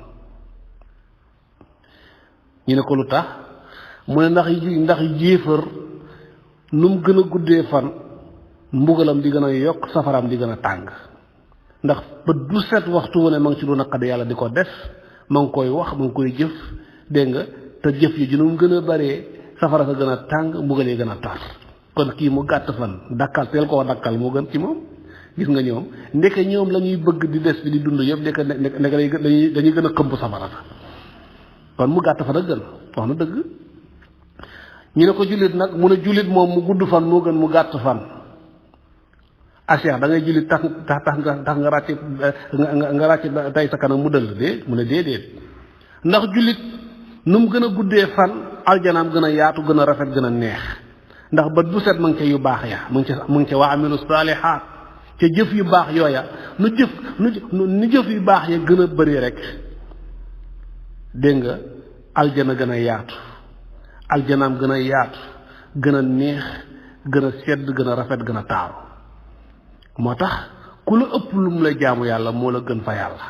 ñu ne ko lu tax mu ne ndax yéefar nu mu gën a guddee fan mbugalam di gën a yokk safaram di gën a tàng ndax ba du set waxtu wu ne ma ngi ci lu naqadi yàlla di ko def ma ngi koy wax ma ngi koy jëf dégg nga te jëf yi ju mu gën a baree safara sa gën a tàng mbugal yi gën a tar kon kii mu gàtt fan dakkal teel koo dakkal moo gën ci moom gis nga ñoom ndeke ñoom la ñuy bëgg di des bi di dund yëpp ndeke dañuy gën a xëmb safara sa kon mu gàtt fan a gën wax na dëgg ñu ne ko jullit nag mu ne jullit moom mu gudd fan moo gën mu gàtt fan Cheikh da ngay julli tax nga ràcc tey sa kanam mu dëll dee mu ne déedéet ndax jullit nu mu gën a guddee fan aljanaam gën a yaatu gën a rafet gën a neex ndax bët bu set ma ngi ca yu baax ya mu ngi ca waa amilu saalihaat ca jëf yu baax yooya nu jëf yu baax ya gën a bëri rek dégg nga aljana gën a yaatu aljanaam gën a yaatu gën a neex gën a sedd gën a rafet gën a taaru moo tax ku la ëpp lu mu la jaamu yàlla moo la gën fa yàlla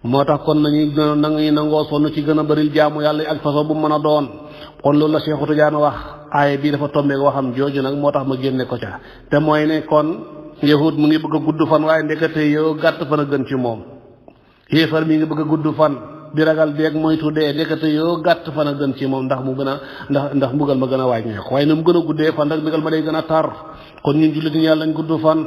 moo tax kon nañuy nangoo sonn ci gën a bëril jaamu yàlla ak façon bu mën a doon kon loolu la Cheikhu Tidiane wax aaya bii dafa tombeek waxam jooju nag moo tax ma génne ko ca te mooy ne kon yahud mu ngi bëgg a gudd fan waaye ndekete yow gàtt fan a gën ci moom yéefar mi ngi bëgg a gudd fan di ragal deeg moytu dee ndekete yoo gàtt fan a gën ci moom ndax mu gën a ndax mbugal ma gën a wàññeeku waaye na mu gën a guddee fan rek mbugal ma day gën a tar kon ñun jullit ñi yàlla nañ gudd fan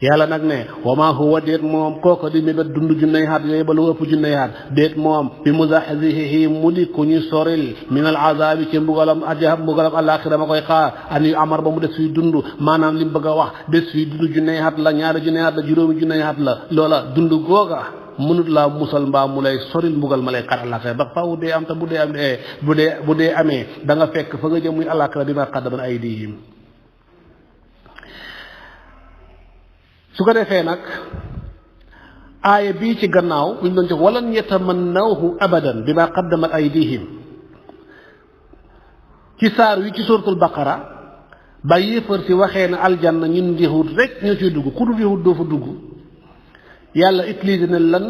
yàlla nag ne wa maa huwa déet moom kooko di mébét dund junney at yooyu ba lu ëpp junney at déet moom bi muzaxzihi mu di ku ñu soril min al azabi ci mbugalam àllaaxira ma koy xaar an yu amar ba mu des fiy dund maanaam li mu bëgg a wax des fiy dund junney at la ñaari junney at la juróomi junney at la loola dund googa mënut laa musal mbaa mu lay soril mbugal ma lay xaar àllaaxira ndax faaw dee am te bu dee amee da nga fekk fa nga jëm muy àllaaxira bi ma qaddamat aydihim su ko defee nag aaya bii ci gannaaw bu ñu doon jox walan yatamannawhu abadan bi ma qaddamat aydihim ci saar wi ci suratul baqara ba yéefar si waxee ne aljanna ñun yahud rek ñoo ciy dugg ku dul yahud doo fa dugg yàlla utilisé na lan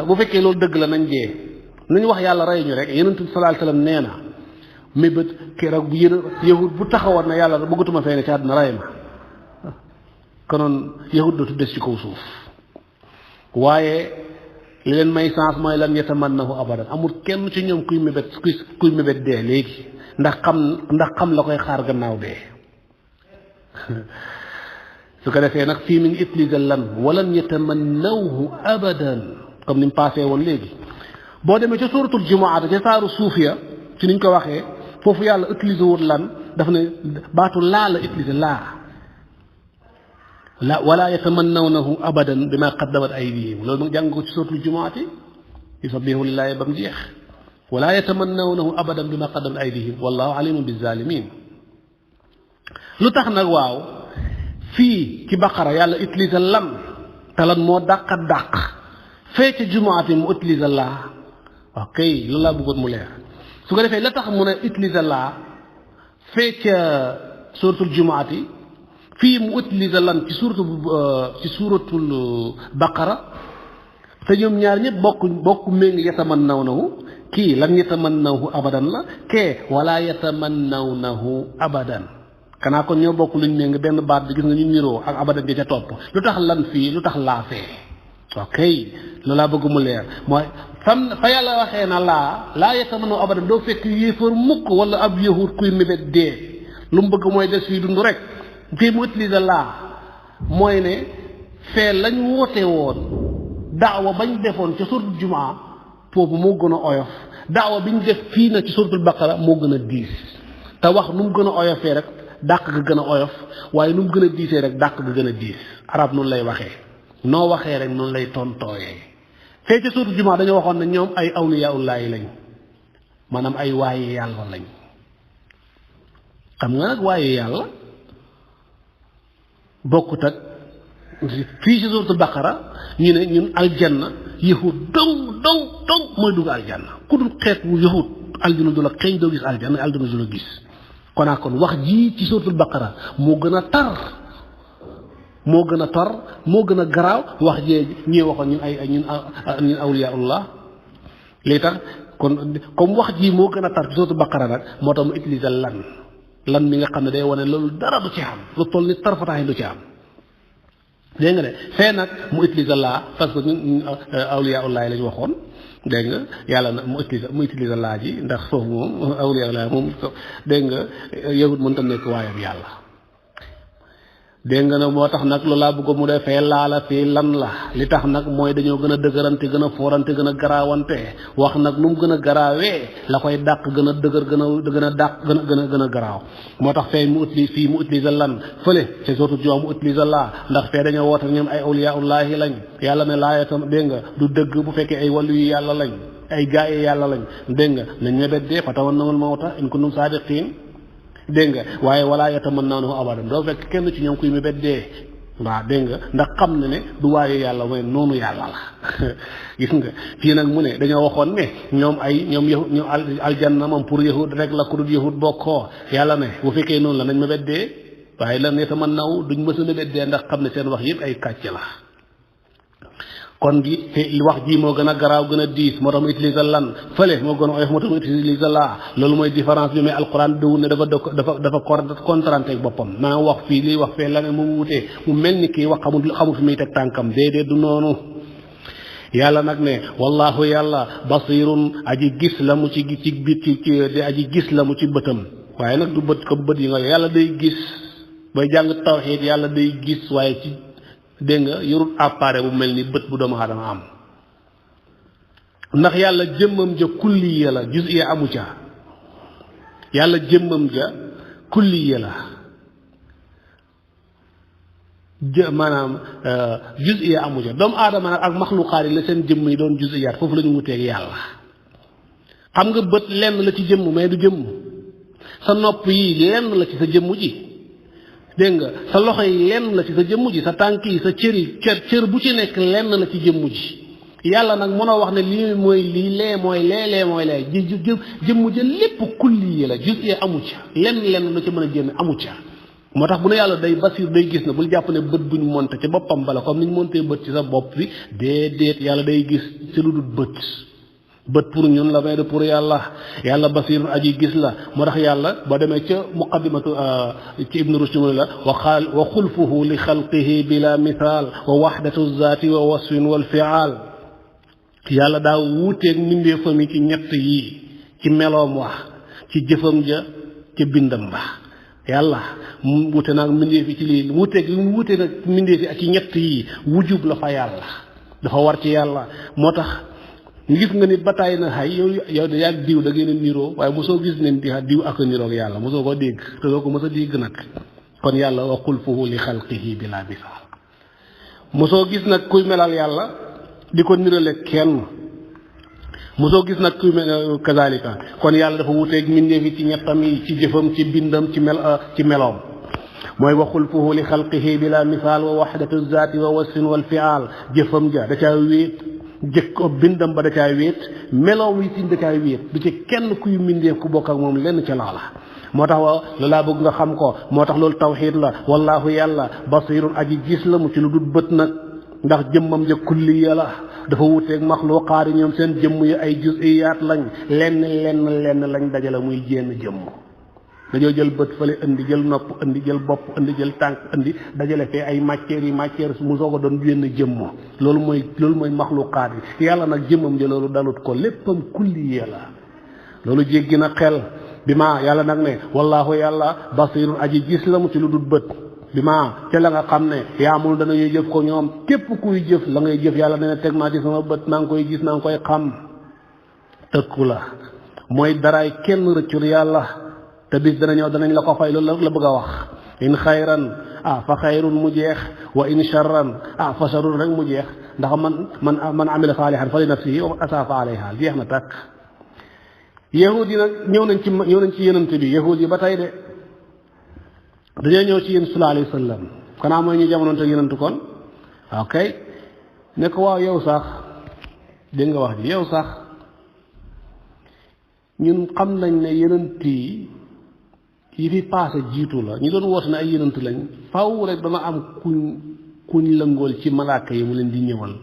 bu fekkee loolu dëgg la nañ dee nañu wax yàlla rey ñu rek yonent bi sallallahu alayhi wasallam nee na mébét keroog bu yahud bu taxawoon na yàlla bëggatuma fee ne ci àdduna rey ma konoon yahud dootu des ci kaw suuf waaye li leen may chance mooy lan yatamannahu abadan amul kenn ci ñoom kuy mébét dee léegi ndax xam la koy xaar gannaaw dee su ko defee nag fii mi ngi utiliser lan walan yatamannawhu abadan comme ni mu passé woon léegi boo demee ca suratul jumu'at ca saaru suuf ya ci niñ ko waxee foofu yàlla utiliser wul lan daf ne baatu laa la utiliser laa la wala yatamannawnahu abadan bima qaddamat aydihim loolu mu jàng ko ci suratul jumu'at yusabbihu lillahi ba mu jeex wala yatamannawnahu abadan bima qaddamat aydihim wallahu alimun bizzalimin lu tax nag waaw fii ci baqara yàlla utiliser lan te lan moo dàq fee ca jumaati mu utiliser laa ok loolu laa bëggoon mu leer su ko defee la tax mu ne utiliser laa fee ca suratul jumaati fii mu utiliser lan ci suratul baqara te ñoom ñaar ñëpp bokk méngi yatamannawnahu kii lan yatamannawhu abadan la kee wala yatamannawnahu abadan kanaa kon ñoo bokk luñ méng benn baat bi gis nga ñu niroo ak abadan bi ca topp lu tax lan fii lu tax laa fee ok loolu laa bëgg mu leer mooy fa yàlla waxee na laa yatamannaw abadan doo fekk yéefar mukk wala ab yahud kuy mébét dee lu mu bëgg mooy des fii dund rek fii mu utiliser laa mooy ne fee lañ woote woon daawa bañ defoon ca suratul jumaa foofu moo gën a oyof daawa biñ def fii na ci suratul baqara moo gën a diis te wax nu mu gën a oyofee rek dàq ga gën a oyof waaye nu mu gën a diisee rek dàq ga gën a diis arab noonu lay waxee noo waxee rek noonu lay tontooyee fee ca suratul jumaa dañoo waxoon ne ñoom ay awliyaullaahi lañ maanaam ay waaye yàlla lañ xam nga nag waaye yàlla bokkut ak fii ci suratul baqara ñu ne ñun aljanna yahud dong mooy dugg aljanna ku dul xeet wu yahud aljana du la xëy doo gis aljanna aljana du la gis kon wax jii ci suratul baqara moo gën a tar moo gën a garaaw wax jee ñii waxoon ñun awliyaullah lii tax kon comme wax jii moo gën a tar ci suratul baqara nag moo tax mu utiliser lan mi nga xam ne day wane loolu dara du ci am lu toll ni tarfataayi du ci am dégg nga de fee nag mu utiliser laa parce que ñun awliyaullahi lañ waxoon dégg nga yàlla nag mu utiliser laa ji ndax foofu moom awliyaullahi moom dégg nga yahud mënta nekk waayam yàlla dégg nga nag moo tax nag loolu laa bëgg mu defee laala fii lan la li tax nag mooy dañoo gën a dëgërante gën a foorante gën a garaawante wax nag nu mu gën a garaawee la koy dàq gën a dëgër gën a dàq gën a garaaw moo tax fee mu utiliser lan fële c'est surtout jox mu utiliser laa ndax fee dañoo woote ñoom ay awliyaullaahi lañ yàlla ne laayatam dégg nga du dëgg bu fekkee ay wàllu yu yàlla lañ ay gaaye yàlla lañ dégg nga nañ mebet dee fatawannawul mawta in kuntum saadiqiin dégg nga waaye wala yatamannawnahu abadan doo fekk kenn ci ñoom kuy mébét dee waaw dégg nga ndax xam na ne du waaye yàlla mooy noonu yàlla la gis nga fii nag mu ne dañoo waxoon ne ñoom yahud ñoom aljanna moom pour yahud rek la ku dul yahud bokkoo yàlla ne bu fekkee noonu la nañ mébét dee waaye lan yatamannaw duñ mës a mébét dee ndax xam ne seen wax yëpp ay kàcc la kon gi wax ji moo gën a garaaw gën a diis moo tax mu utiliser lan fële moo gën a oyof moo tax mu utiliser laa loolu mooy différence bi mais alquran dëwul ne dafa contranté ak boppam maa wax fii lii wax fee la ne mu wutee mu mel ni kii wax xamul fi muy teg tànkam déedéet du noonu yàlla nag ne wallahu yàlla basirun aji gis la mu ci biir ci aji gis la mu ci bëtam waaye nag du bët comme bët yi nga yàlla day gis bay jàng tawxiid yàlla day gis waaye ci dégg nga yorul appareil bu mel ni bët bu doomu aadama am ndax yàlla jëmmam ja kulliya la juz'iya amu ca yàlla jëmmam ja kulliya la maanaam juz'iya amu ca doomu aadama nag ak maxluqaat yi la seen jëmm yi doon juz'iyaat foofu la ñu wuteeg yàlla xam nga bët lenn la ci jëmm mais du jëmm sa nopp yi lenn la ci sa jëmm ji dégg nga sa loxo yi lenn la ci sa jëmm ji sa tànk yi sa cër bu ci nekk lenn la ci jëmm ji yàlla nag mënoo wax ne lii mooy lii lee mooy lee mooy lee jëmm ja lépp kulli yi la juz'i amu ca lenn la ci mën a génn amu ca moo tax bu ne yàlla day basir day gis na bul jàpp ne bët buñ monté ci boppam bala comme niñ monté bët ci sa bopp bi déedéet yàlla day gis ci lu dul bët pour ñun la may de pour yàlla basir aji gis la moo tax yàlla ba demee ca muqaddimatu ci ibnu rushd la wa xulfuhu li xalqihi bila misaal wa wahdatu zaati wa wasfin wal fiaal yàlla daa wuuteeg mbindeefam yi ci ñett yi ci meloom wax ci jëfam ja ca bindam ba yàlla mu wute nag mbindeef yi ci lii wuuteeg mu wute nag mbindeef yi ak ci ñett yi wujub la fa yàlla dafa war ci yàlla moo tax gis nga nit ba tàyyi na xay yow de yàgg diw da ngeen a niroo waaye mosoo gis ne diw ak a niroog yàlla mosoo ko dégg te doo ko mos a dégg nag kon yàlla wa xulfuhu li xalqihi bila misaal mosoo gis nag kuy melal yàlla di ko nirale kenn mosoo gis nag kuy mel kazalika kon yàlla dafa wuteeg mbindeef yi ci ñettam yi ci jëfam ci bindam ci meloom mooy wa xulfuhu li xalqihi bila misaal wa wahdatu zaati wa wasfin wal fiaal jëfam ja da caa wéet jëkko bindam ba da caa wéet meloom yi ci da caa wéet du ci kenn kuy mbindeef ku bokk ak moom lenn ca loola moo tax la laa bëgg nga xam ko moo tax loolu tawxiid la wallaahu yàlla basirun aji gis la mu ci lu dul bët nag ndax jëmmam ja kulliya la dafa wuteeg maxluqaat yi ñoom seen jëmm yi ay jusiyaat lañ lenn lañ dajale muy jénn jëmm dañoo jël bët fële indi jël nopp indi jël bopp indi jël tànk indi dajale fee ay matières mu soog a doon jénn jëmm loolu mooy maxluqaat yi yàlla nag jëmmam ja loolu dalut ko léppam kulliya la loolu jéggi na xel bi ma yàlla nag ne wallaahu yàlla basirun aji gis la mu ci lu dul bët bi ma ca la nga xam ne yaamul danañuy jëf ko ñoom képp kuy jëf la ngay jëf yàlla ne teg naa ci sama bët naa ngi koy gis naa ngi koy xam tëkku la mooy daraay kenn rëccul yàlla te bis dana ñëw danañ la ko fay loolu la bëgg a wax in xayran fa xayrun mu jeex wa in charran fa charrun rek mu jeex ndax man amila saalihan fa li nafsihi wa asaa fa alayha jeex na tàkk yahud yi nag ñëw nañ ci yenante bi yahud yi ba tey de dañoo ñëw ci yéen sallallahu alayhi wa sallam xanaa mooy ñu jamonoon te yenantu kon ok ne ko waaw yow sax dégg nga wax ji yow sax ñun xam nañ ne yenant yi fi paase jiitu la ñu doon woote ne ay yenant lañ faw rek dana am kuñ lëngool ci malaaka yi mu leen di ñëwal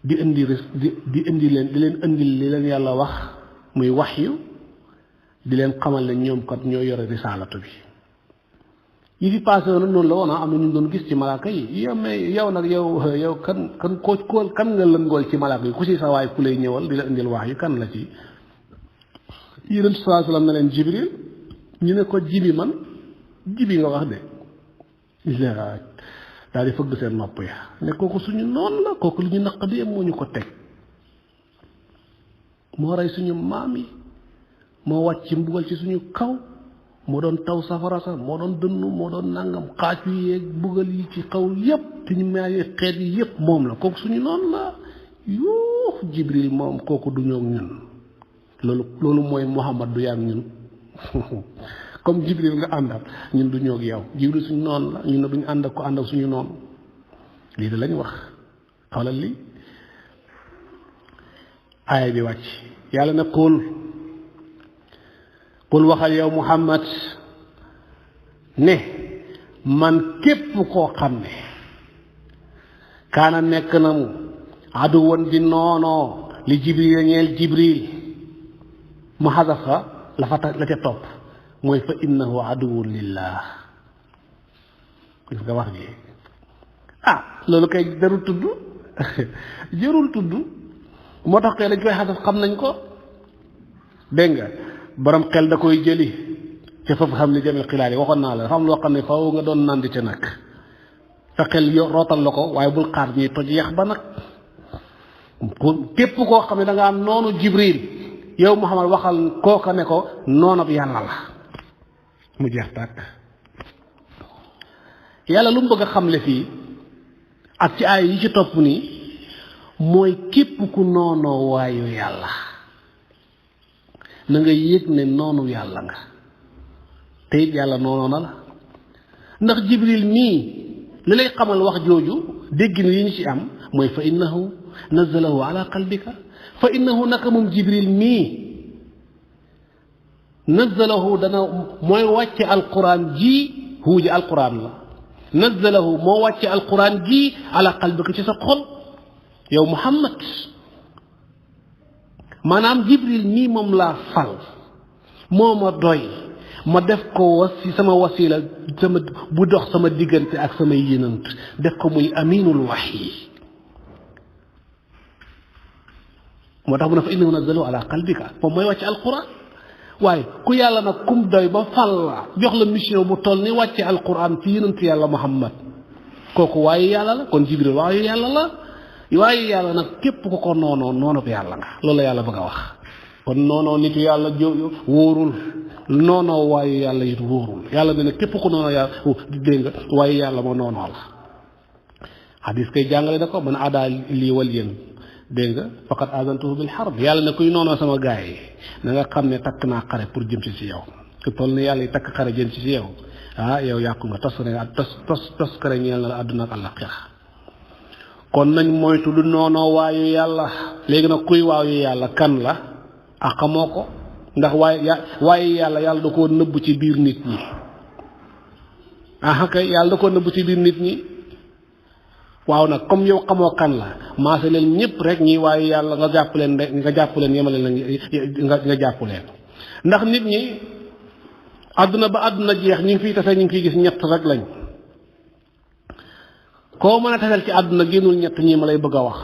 di indi leen indil li leen yàlla wax muy waxyu di leen xamal ne ñoom kat ñoo yore risaalatu bi yi fi passé woon noonu la woon am na ñu doon gis ci malaaka yi yow nag yow kan nga lëngool ci malaaka yi ku si sa waay ku lay ñëwal di la indil wax yu kan la ci yonent sallallahu alayhi wasallam ne leen jibril ñu ne ko jibi nga wax de daal di fëgg seen nopp ya ne kooku suñu noonu la kooku lu ñu naqadi moo ñu ko teg moo rey suñu maam yi moo wàcc mbugal ci suñu kaw moo doon taw safara sax moo doon dënnu moo doon nangam xaaj yi yeeg mbugal yi ci kaw yépp te ñu may xeet yi yépp moom la kooku suñu noonu la jibril moom kooku du ñoog ñun loolu mooy Muhammad du yaag ñun comme jibril nga àndal ñun du ñoog yow jibril suñu noonu la ñun ne duñu ànd ak ko ànd ak suñu noonu lii da lañ wax xoolal li aaya bi wàcc yàlla ne qul waxal yow Muhammad ne man képp koo xam ne kaana nekk na mu aduwan di noonoo li jibril ñeel jibril mu xasafa la ca topp mooy fa innahu aduwwun lillah gis nga wax ji loolu kay jarul tudd jarul tudd moo tax kay dañ koy xasaf xam nañ ko dégg nga borom xel da koy jëli ca foofu xam ni jamil xilaal yi waxoon naa la dafa am loo xam ne faaw nga doon nandi ca nag sa xel rootal la ko waaye bul xaar ñuy toj yax ba nag képp koo xam ne da nga am noonu jibril yow Muhammad waxal kooka ne ko noonab yàlla la mu jeex tàkk yàlla lu mu bëgg a xamle fii ak ci ay yi ci topp nii mooy képp ku noonoo waayu yàlla na nga yëg ne noonu yàlla nga te it yàlla noonoo na la ndax jibril mii li lay xamal wax jooju dégg na yi ñu ci am mooy fa innahu nazzalahu ala qalbika fa innahu naka moom jibril mii nazzalahu dana mooy wàcce alquran ji huu ji alquran la nazzalahu moo wàcce alquran ji ala qalbika ci sa xol yow Muhammad maanaam Jibril nii moom laa fal moo ma doy ma def ko sama wasila sama bu dox sama diggante ak samay yénant def ko muy aminul wahyi moo tax mu ne fa innahu nazzalahu ala qalbika moom mooy wàcce alquran waaye ku yàlla nag kum doy ba fal la jox la mission bu toll ni wàcce alquran ci yonent yàlla Muhammad kooku waaye yàlla la kon Jibril waaye yàlla la waaye yàlla nag képp ku ko noonoo bi yàlla nga loolu la yàlla bëgg a wax kon noonoo nitu yàlla wóorul noonoo waaye yàlla it wóorul yàlla ne képp ku noonoo yàlla dégg nga waaye yàlla ma noonoo la xadis kay jàngale na ko man adaa lii wal yéen dégg nga faqat azantuhu bil harb yàlla ne kuy noonoo sama gaay yi na nga xam ne takk naa xare pour jëm si yow ku toll ni yàlla yi takk xare jëm si yow yow yàqu nga tos kare ñeel na la àdduna ak àllaxira kon nañ moytu du noonoo waayu yàlla léegi nag kuy waayu yàlla kan la xamoo ko ndax waaye yàlla da koo nëbb ci biir nit ñi kay yàlla da koo nëbb ci biir nit ñi waaw nag comme yow xamoo kan la maase leen ñëpp rek ñi waaye yàlla nga jàpp leen yemale nga jàpp leen ndax nit ñi àdduna ba àdduna jeex ñu ngi fiy tase ñu ngi fiy gis ñett rek lañ koo mën a taseel ci àdduna génnul ñett ñi ma lay bëgg a wax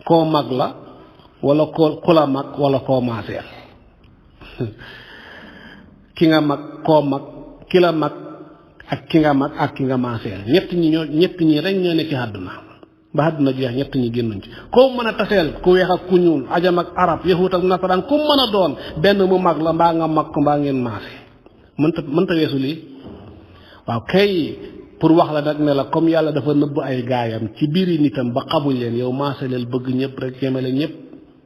koo mag la wala ku la mag wala koo maaseel ki nga mag koo mag ki la mag ak ki nga mag ak ki nga maaseel ñett ñi rek ñoo ne ci àdduna ba àdduna jeex ñett ñi génnuñ ci koo mën a taseel ku weex ak ku ñuul ajam ak arab yahut ak nasaraan ku mën a doon benn mu mag la mbaa nga mag ko mbaa ngeen maase mënta weesu lii waaw kay pour wax la nag ne la comme yàlla dafa nëbb ay gaayam ci biiri nitam ba xamuñ leen yow maaseleel bëgg ñëpp rek yemale ñëpp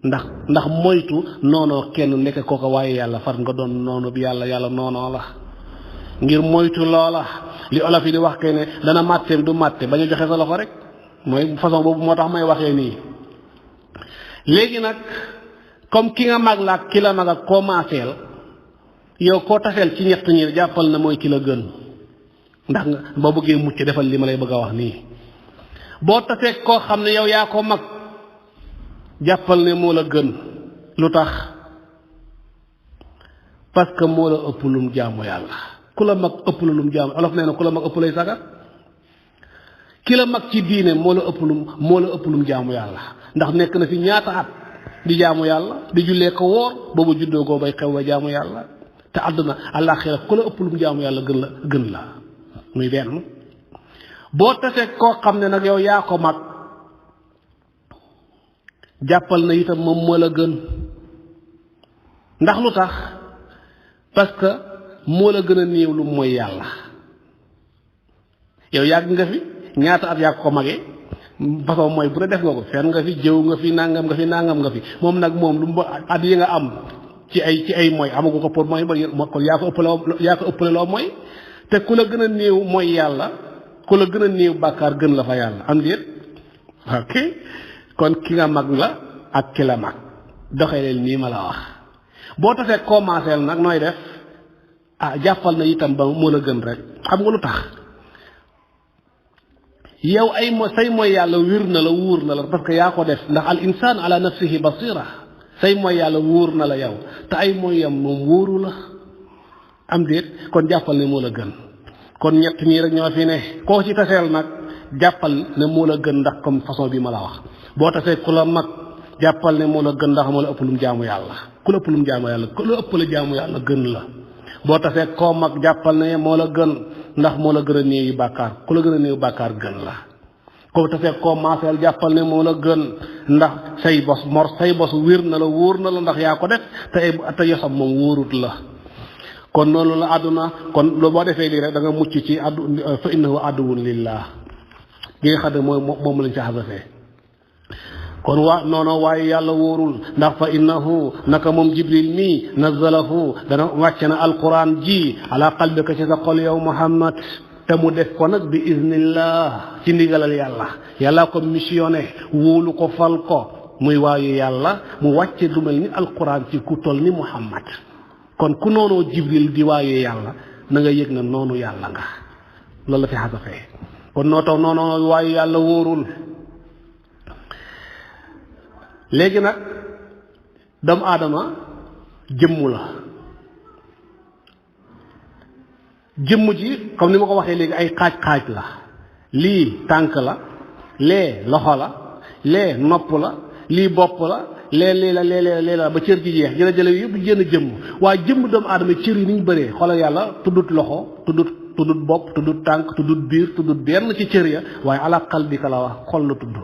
ndax moytu noonoo kenn nekk kooka waaye yàlla far nga doon noonu bi yàlla noonoo la ngir moytu loola li olof yi di wax kay ne dana màtte du màtte ba ñu joxe sa loxo rek mooy façon boobu moo tax may waxee nii léegi nag comme ki nga mag la ak ki la mag ak koo maaseel yow koo taseel ci ñett ñi jàppal na mooy ki la gën ndax nga boo bëggee mucc defal li ma lay bëgg a wax nii boo tasee koo xam ne yow yaa ko mag jàppal ne moo la gën lu tax parce que moo la ëpp lum jaamu yàlla ku la mag ëpp la lum jaamu olof nee na ku la mag ëpp lay sagar ki la mag ci diine moo la ëpp lum jaamu yàlla ndax nekk na fi ñaata at di jaamu yàlla di jullee ko woor boobu juddoo goo bay xew ba jaamu yàlla te àdduna àllaaxira ku la ëpp lum jaamu yàlla gën la muy benn boo tasee koo xam ne nag yow yaa ko mag jàppal na itam moom moo la gën ndax lu tax parce que moo la gën a néew lu mooy yàlla yow yàgg nga fi ñaata at yaa ko magee façon mooy bu ne def nga ko fen nga fi jëw nga fi nangam nga fi moom nag moom lu at yi nga am ci ay mooy amagu ko pour mooy kon yaa ko ëppale loo mooy te ku la gën a néew mooy yàlla ku la gën a néew bàkkaar gën la fa yàlla am déet ok kon ki nga mag la ak ki la mag doxee leen nii ma la wax boo tasee commencé nag nooy def jàppal na itam ba moo la gën rek xam nga lu tax yow say mooy yàlla wér na la wóor na la parce que yaa ko def ndax al insaan ala nafsihi basira say mooy yàlla wóor na la yow te ay mooy yam moom wóoru la am déet kon jàppal ne moo la gën kon ñett ñii rek ñoo fi ne koo ci taseel nag jàppal ne moo la gën ndax comme façon bi ma la wax boo tasee ku la mag jàppal ne moo la gën ndax moo la ëpp lum jaamu yàlla ku la ëpp lum jaamu yàlla ku la ëpp la jaamu yàlla gën la boo tasee koo mag jàppal ne moo la gën ndax moo la gën a néewi bàkkaar ku la gën a néewi bàkkaar gën la koo tasee koo maaseel jàppal ne moo la gën ndax say bos wér na la wóor na la ndax yaa ko def te yosam moom wóorut la kon noonu la àdduna kon loolu boo defee lii rek da nga mucc ci fa innahu aduwwun lillah gi nga xam ne moom lañ ci xasafee kon waaye yàlla wóorul ndax fa innahu naka moom jibril mii nazalahu dana wàcce na alquran ji ala qalbika ci sa xol yow muhammad te mu def ko nag bi iznillah ci ndigalal yàlla ko missionné wóolu ko fal ko muy waayu yàlla mu wàcce du mel ni alquran ci ku toll ni muhammad kon ku noonoo jibril di waayu yàlla na nga yëg na noonu yàlla nga loolu la fi xasafee kon noo taw noonu waaye yàlla wóorul léegi nag doomu aadama jëmm la jëmm ji comme ni ma ko waxee léegi ay xaaj la lii tànk la lee loxo la lee nopp la lii bopp la lee la ba cër ji jeex jële yëpp jënn jëmm waaye jëmm doomu aadama cër yi ni ñu bëree xoolal yàlla tuddut loxo tuddut bopp tuddut tànk tuddut biir tuddut benn ci cër ya waaye ala qalbika la wax xol la tudd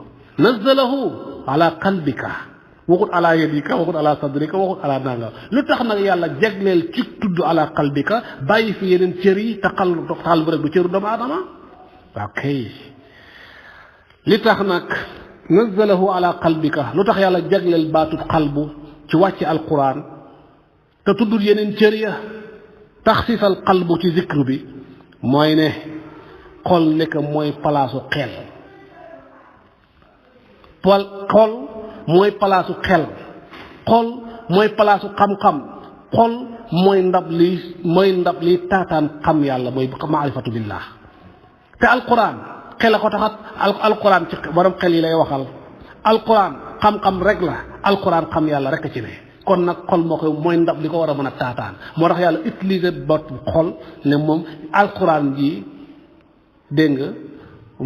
nazzalahu ala qalbika waxut ala yadika waxut ala sadrika waxut ala nanga lu tax nag yàlla jagleel ci tudd ala qalbika bàyyi fi yeneen cër yi te xal bu rek du cëru doomu aadama waaw kay li tax nag nazzalahu ala qalbika lu tax yàlla jagleel baatut xalbu ci wàcce alquran te tuddul yeneen cër ya taxsisal qalbu ci zikr bi mooy ne xol nekk mooy palaasu xel xol mooy palaasu xel xol mooy palaasu xam-xam xol mooy ndab li taataan xam yàlla mooy maarifatu billah te alquran xel a ko taxat alquran ci borom xel yi lay waxal alquran xam-xam rek la alquran xam yàlla rek a ci ne kon nag xol moo koy mooy ndab li ko war a mën a taataan moo tax yàlla utiliser bot xol ne moom alquran ji dégg nga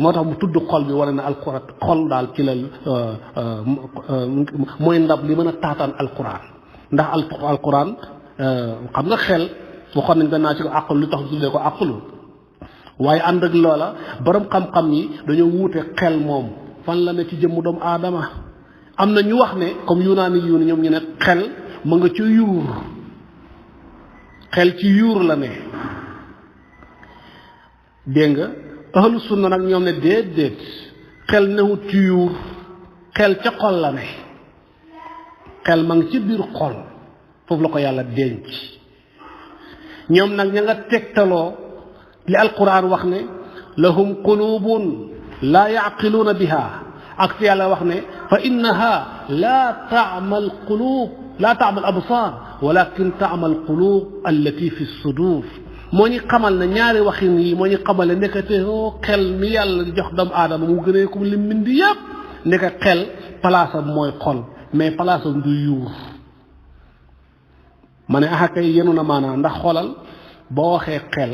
moo tax mu tudd xol bi wala ne alquran xol daal ci la mooy ndab li mën a taataan alquran ndax alquran xam nga xel waxoon nañ danaa ci ko àqul lu tax tuddee ko àqulu waaye ànd ak loola borom xam-xam yi dañoo wuute xel moom fan la ne ci jëmmu doomu aadama am na ñu wax ne comme yunaani yuuni ñoom ñu ne xel ma nga ci yuur xel ci yuur la ne dégg nga ahlu sunna nag ñoom ne déet xel newut ci yuur xel ca xol la ne xel ma ngi ci biir xol foofu la ko yàlla denc ñoom nag ña nga tegtaloo li alquran wax ne lahum qulubun laa yaqiluuna biha ak si yàlla wax ne fa innaha laa taamal qulub laa taamal absar walakin taamal qulub allati fi sudur moo ñu xamal ne ñaari waxin yi moo ñu xamal ne nekkate xel mi yàlla jox doomu aadama mu gënee ko li mbindi yëpp nekk xel palaasam mooy xol mais palaasam du yuur ma ne axa kay yenu na maanaam ndax xolal boo waxee xel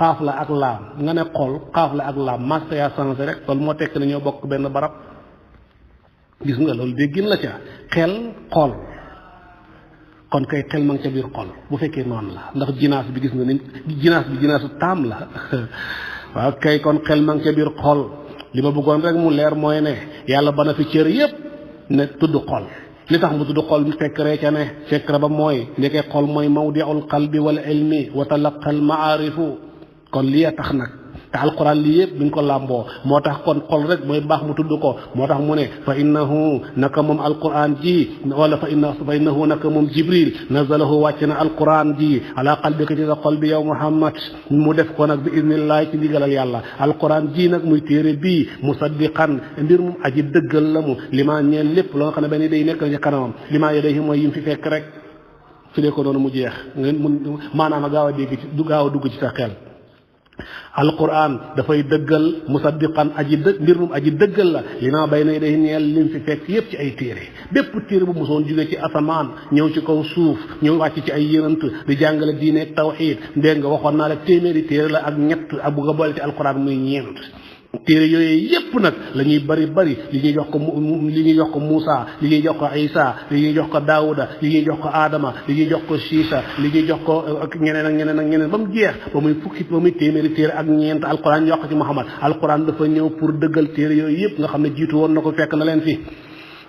xaaf la ak laam nga ne xol xaaf la ak laam master yaa changé rek loolu moo tekk ne ñoo bokk benn barab gis nga loolu déggin la ca xel xol kon kay xel ma ngi ca biir xol bu fekkee noonu la ndax jinaas bi gis nga ni jinaasu taam la waaw kay kon xel ma ngi ca biir xol li ma bëggoon rek mu leer mooy ne yàlla bana fi cër yépp ne tudd xol li tax mu tudd xol bi secret ca ne secret ba mooy ndeke xol mooy mawdiul qalbi wal ilmi wa talaqal maarifu kon lii a tax nag te alquran lii yëpp bi ñu ko làmboo moo tax kon xol rek mooy baax mu tudd ko moo tax mu ne fa innahu naka moom alquran ji wala fa innahu naka moom jibril nazalahu wàcc na alquran ji ala qalbika ci sa xol bi yow muhammad mu def ko nag bi idnillahi ci ndigalal yàlla alquran ji nag muy téere bii musaddiqan mbir mu aji dëggal la mu limaa ñeel lépp loo nga xam ne benn day nekk na ci kanamam limaa yadayhi mooy yim fi fekk rek fi lee ko noonu mu jeex ngeen mun maanaam gaaw a dégg ci du gaaw a dugg ci sa xel alquran dafay dëggal musaddiqan aji dëgg mbir moom aji dëggal la li naa bay nay day ñeel lim fi fekk yépp ci ay téere bépp téere bu mosoon jóge ci asamaan ñëw ci kaw suuf ñëw wàcc ci ay yonent di jàngale diine ak tawxiid dégg nga waxoon naa la téeméeri téere la ak ñett ak bu nga boole ci alquran muy ñeent téere yooyu yépp nag la ñuy bari li ñuy jox ko Muusa li ñuy jox ko Isa li ñuy jox ko Daawuda li ñuy jox ko Adama li ñuy jox ko Siisa li ñuy jox ko ñeneen ak ñeneen ba mu jeex ba muy téeméeri téere ak ñeent alquran yokk ci Muhammad alquran dafa ñëw pour dëggal téere yooyu yépp nga xam ne jiitu woon na ko fekk na leen fi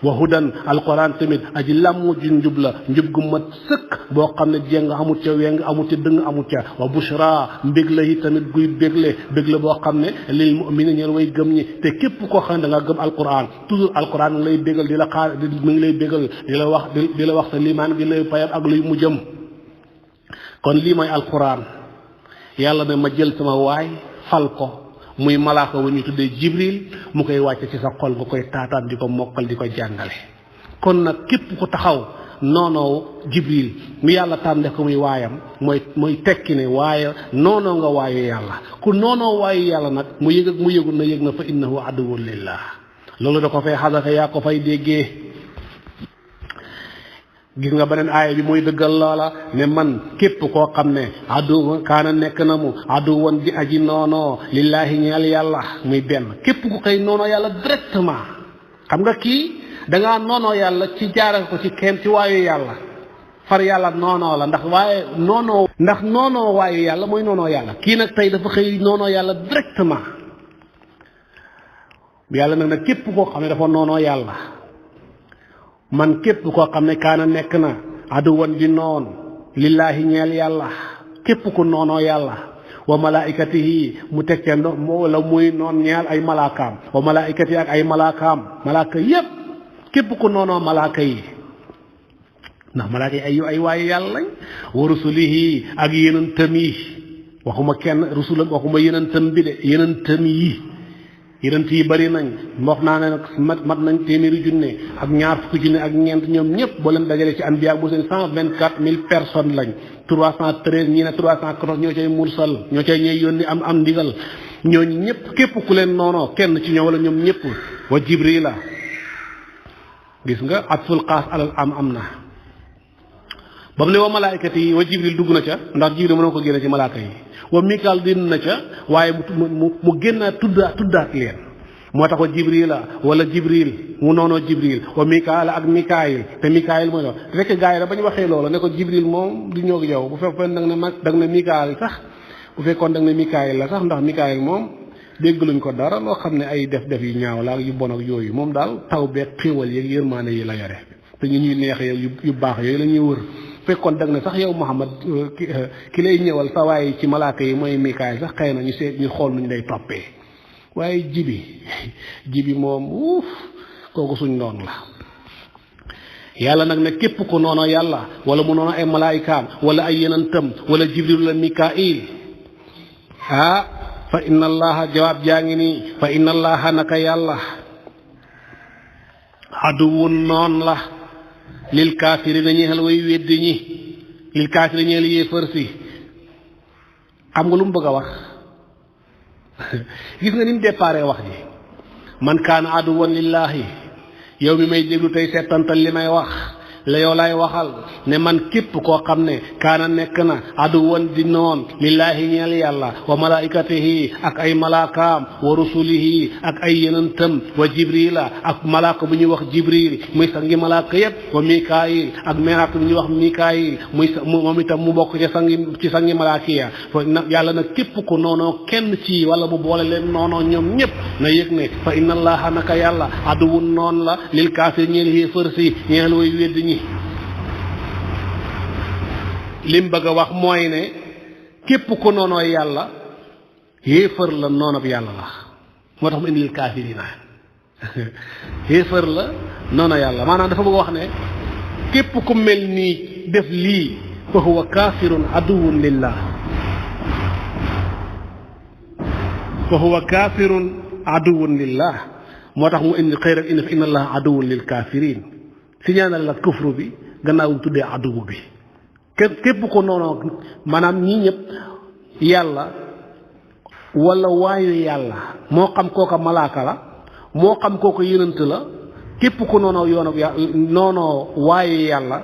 wa hudan alquran tamit aji làmmu ji njub la njub gu mat sëkk boo xam ne jéng amut ca weng amut ca dëng amut ca wa bushra mbég la yi tamit guy bégle boo xam ne lil mu'minin ñeen way gëm ñi te képp koo xam ne da nga gëm alquran toujours alquran ngi lay bégal di la xaar mi ngi lay bégal di la wax sa limaan gi lay payam ak luy mu jëm kon lii mooy alquran yàlla ne ma jël sama waay fal ko muy malaaka wu ñu tuddee jibril mu koy wàcce ci sa xol nga koy taataan di ko mokkal di ko jàngale kon nag képp ku taxaw noonoo Jibril mu yàlla tànn ko muy waayam mooy tekki ne waaye noonoo nga waayu yàlla ku noonoo waayu yàlla nag mu yëg ak mu yëgul na yëg na fa innahu aduwwun lillah loolu da ko fay xasaka yaa ko fay déggee. gis nga beneen aaya bi muy dëggal loola ne man képp koo xam ne addu kaana nekk na mu addu woon di aji noonoo lillaahi ñeel yàlla muy benn képp ku koy noonoo yàlla directement xam nga kii dangaa noonoo yàlla ci jaaral ko ci kenn ci waayu yàlla far yàlla noonoo la ndax waaye noonoo waayu yàlla mooy noonoo yàlla kii nag tey dafa xëy noonoo yàlla directement yàlla nag képp koo xam ne dafa noonoo yàlla man képp koo xam ne kaana nekk na aduwan di noon lillaahi ñeel yàlla képp ku noonoo yàlla wa malaikatihi mu teg ca wala muy noon ñeel ay malaakaam wa malaikatihi ak ay malaakaam malaaka yépp képp ku noonoo malaaka yi ndax malaaka yi ay waayu yàlla lañ wa rusulihi ak yenentam yi waxuma kenn rusulam waxuma yenentam bi de yenentam yi yenent yi bari nañ wax naa ne nag mat nañ téeméeri junne ak ñaar fukki junne ak ñeent ñoom ñëpp boo leen dajale ci anbiya bu seen 124,000 personnes lañ 313 ñii ne 314 ñoo cay mursal ñoo cay ñey yónni am ndigal ñooñu ñëpp képp ku leen noonoo kenn ci ñoom wala ñoom ñëpp wa jibrila gis nga atful xaas alal am na ba mu ne wa malaaykat yi wa jibril dugg na ca ndax jibril mënoo ko génne ci malaaka yi wa mikaal din na ca waaye mu génn tuddaat leen moo tax wa jibrila wala jibril mu noonoo jibril wa mikaal ak mikaayil te mikaayil mooy loolu rekk gaa yi da ba ñu waxee loolu ne ko jibril moom du ñëw ak yow bu fekkoon da nga ne mikaayil sax bu fekkoon da nga ne mikaayil la sax ndax mikaayil moom déggaluñ ko dara loo xam ne ay def yu ñaaw la ak yu bon ak yooyu moom daal taw beeg xéewal yeeg yërmaane yi la yore te ñu ñuy neex yu baax yooyu la ñuy wër fekkoon dag ne sax yow Muhammad ki lay ñëwal sa waaye ci malaaka yi mooy Mikaayil sax xëy na ñu xool nuñ lay toppee waaye jibi moom kooku suñ noonu la yàlla nag ne képp ku noonoo yàlla wala mu noonoo ay malaayikaam wala ay yenentam wala Jibril la Mikaayil fa inna allaha jawaab jaa ngi nii fa inna allaha naka yàlla aduwun noon la lil kaafiriina ñeexal way weddi ñi lil kaafiriina ñeexal yéefar si xam nga lu mu bëgg a wax gis nga ni mu déparé wax ji man kaana aduwan lillaahi yow mi may déglu tey settantal li may wax la yow lay waxal ne man képp koo xam ne kaana nekk na aduwan di noon lillaahi ñeel yàlla wa malaikatihi ak ay malaakaam wa rusulihi ak ay yenentam wa jibrila ak malaaka bu ñuy wax jibril muy sangi malaaka yépp wa mikaayil ak malaaka bu ñuy wax mikaayil moom itam mu bokk ci sangi malaaka ya fa yàlla nag képp ku noonoo kenn ci wala mu boole leen noonoo ñoom ñépp na yëg ne fa inna allaha naka yàlla aduwun noon la lil kaafir ñeel yéefar si ñeel way weddi ñi lim bëgg a wax mooy ne képp ku noonoo yàlla yéefar la noonab yàlla la moo tax mu indil kaafirina yéefar la noonu yàlla maanaam dafa bëgg a wax ne képp ku mel nii def lii fa huwa kaafirun aduwwun lillah fa huwa kaafirun aduwwun lillah moo tax mu indi xëy rek indi fi inna allaha aduwwun lil kaafiriin si ñaanal la kufru bi gannaaw mu tuddee aduwu bi képp ko noonu maanaam ñii ñëpp yàlla wala waayu yàlla moo xam kooka malaaka la moo xam kooka yonent la képp ko noonu yoonab yàlla noonoo waayu yàlla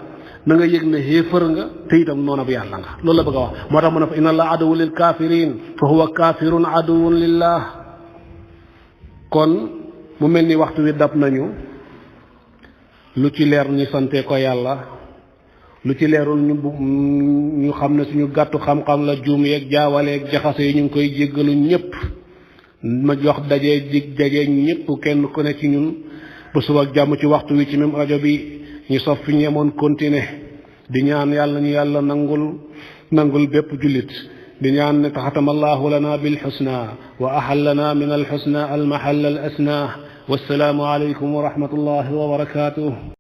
na nga yëg ne xéefar nga te itam noonab yàlla nga loolu la bëgg a wax moo tax mu ne fa inna allaha aduwwun lil kaafiriin fa huwa kaafirun aduwwun lillah kon mu mel ni waxtu wi dab nañu lu ci leer ñu sante ko yàlla lu ci leerul ñu xam ne suñu gàttu xam-xam la juum yeeg jaawaleeg jaxase yi ñu ngi koy jéggalu ñëpp ma jox daje ñëpp kenn ku ne ci ñun ba suba ak jàmm ci waxtu wi ci même rajo bi ñu sof fi ñu yemoon continuer di ñaan yàlla ñu yàlla nangul bépp jullit di ñaan ne taxatama allahu lana bil xusna wa ahallana min al xusna al mahall al asna wassalaamu aleykum wa rahmatullahi wa barakatuh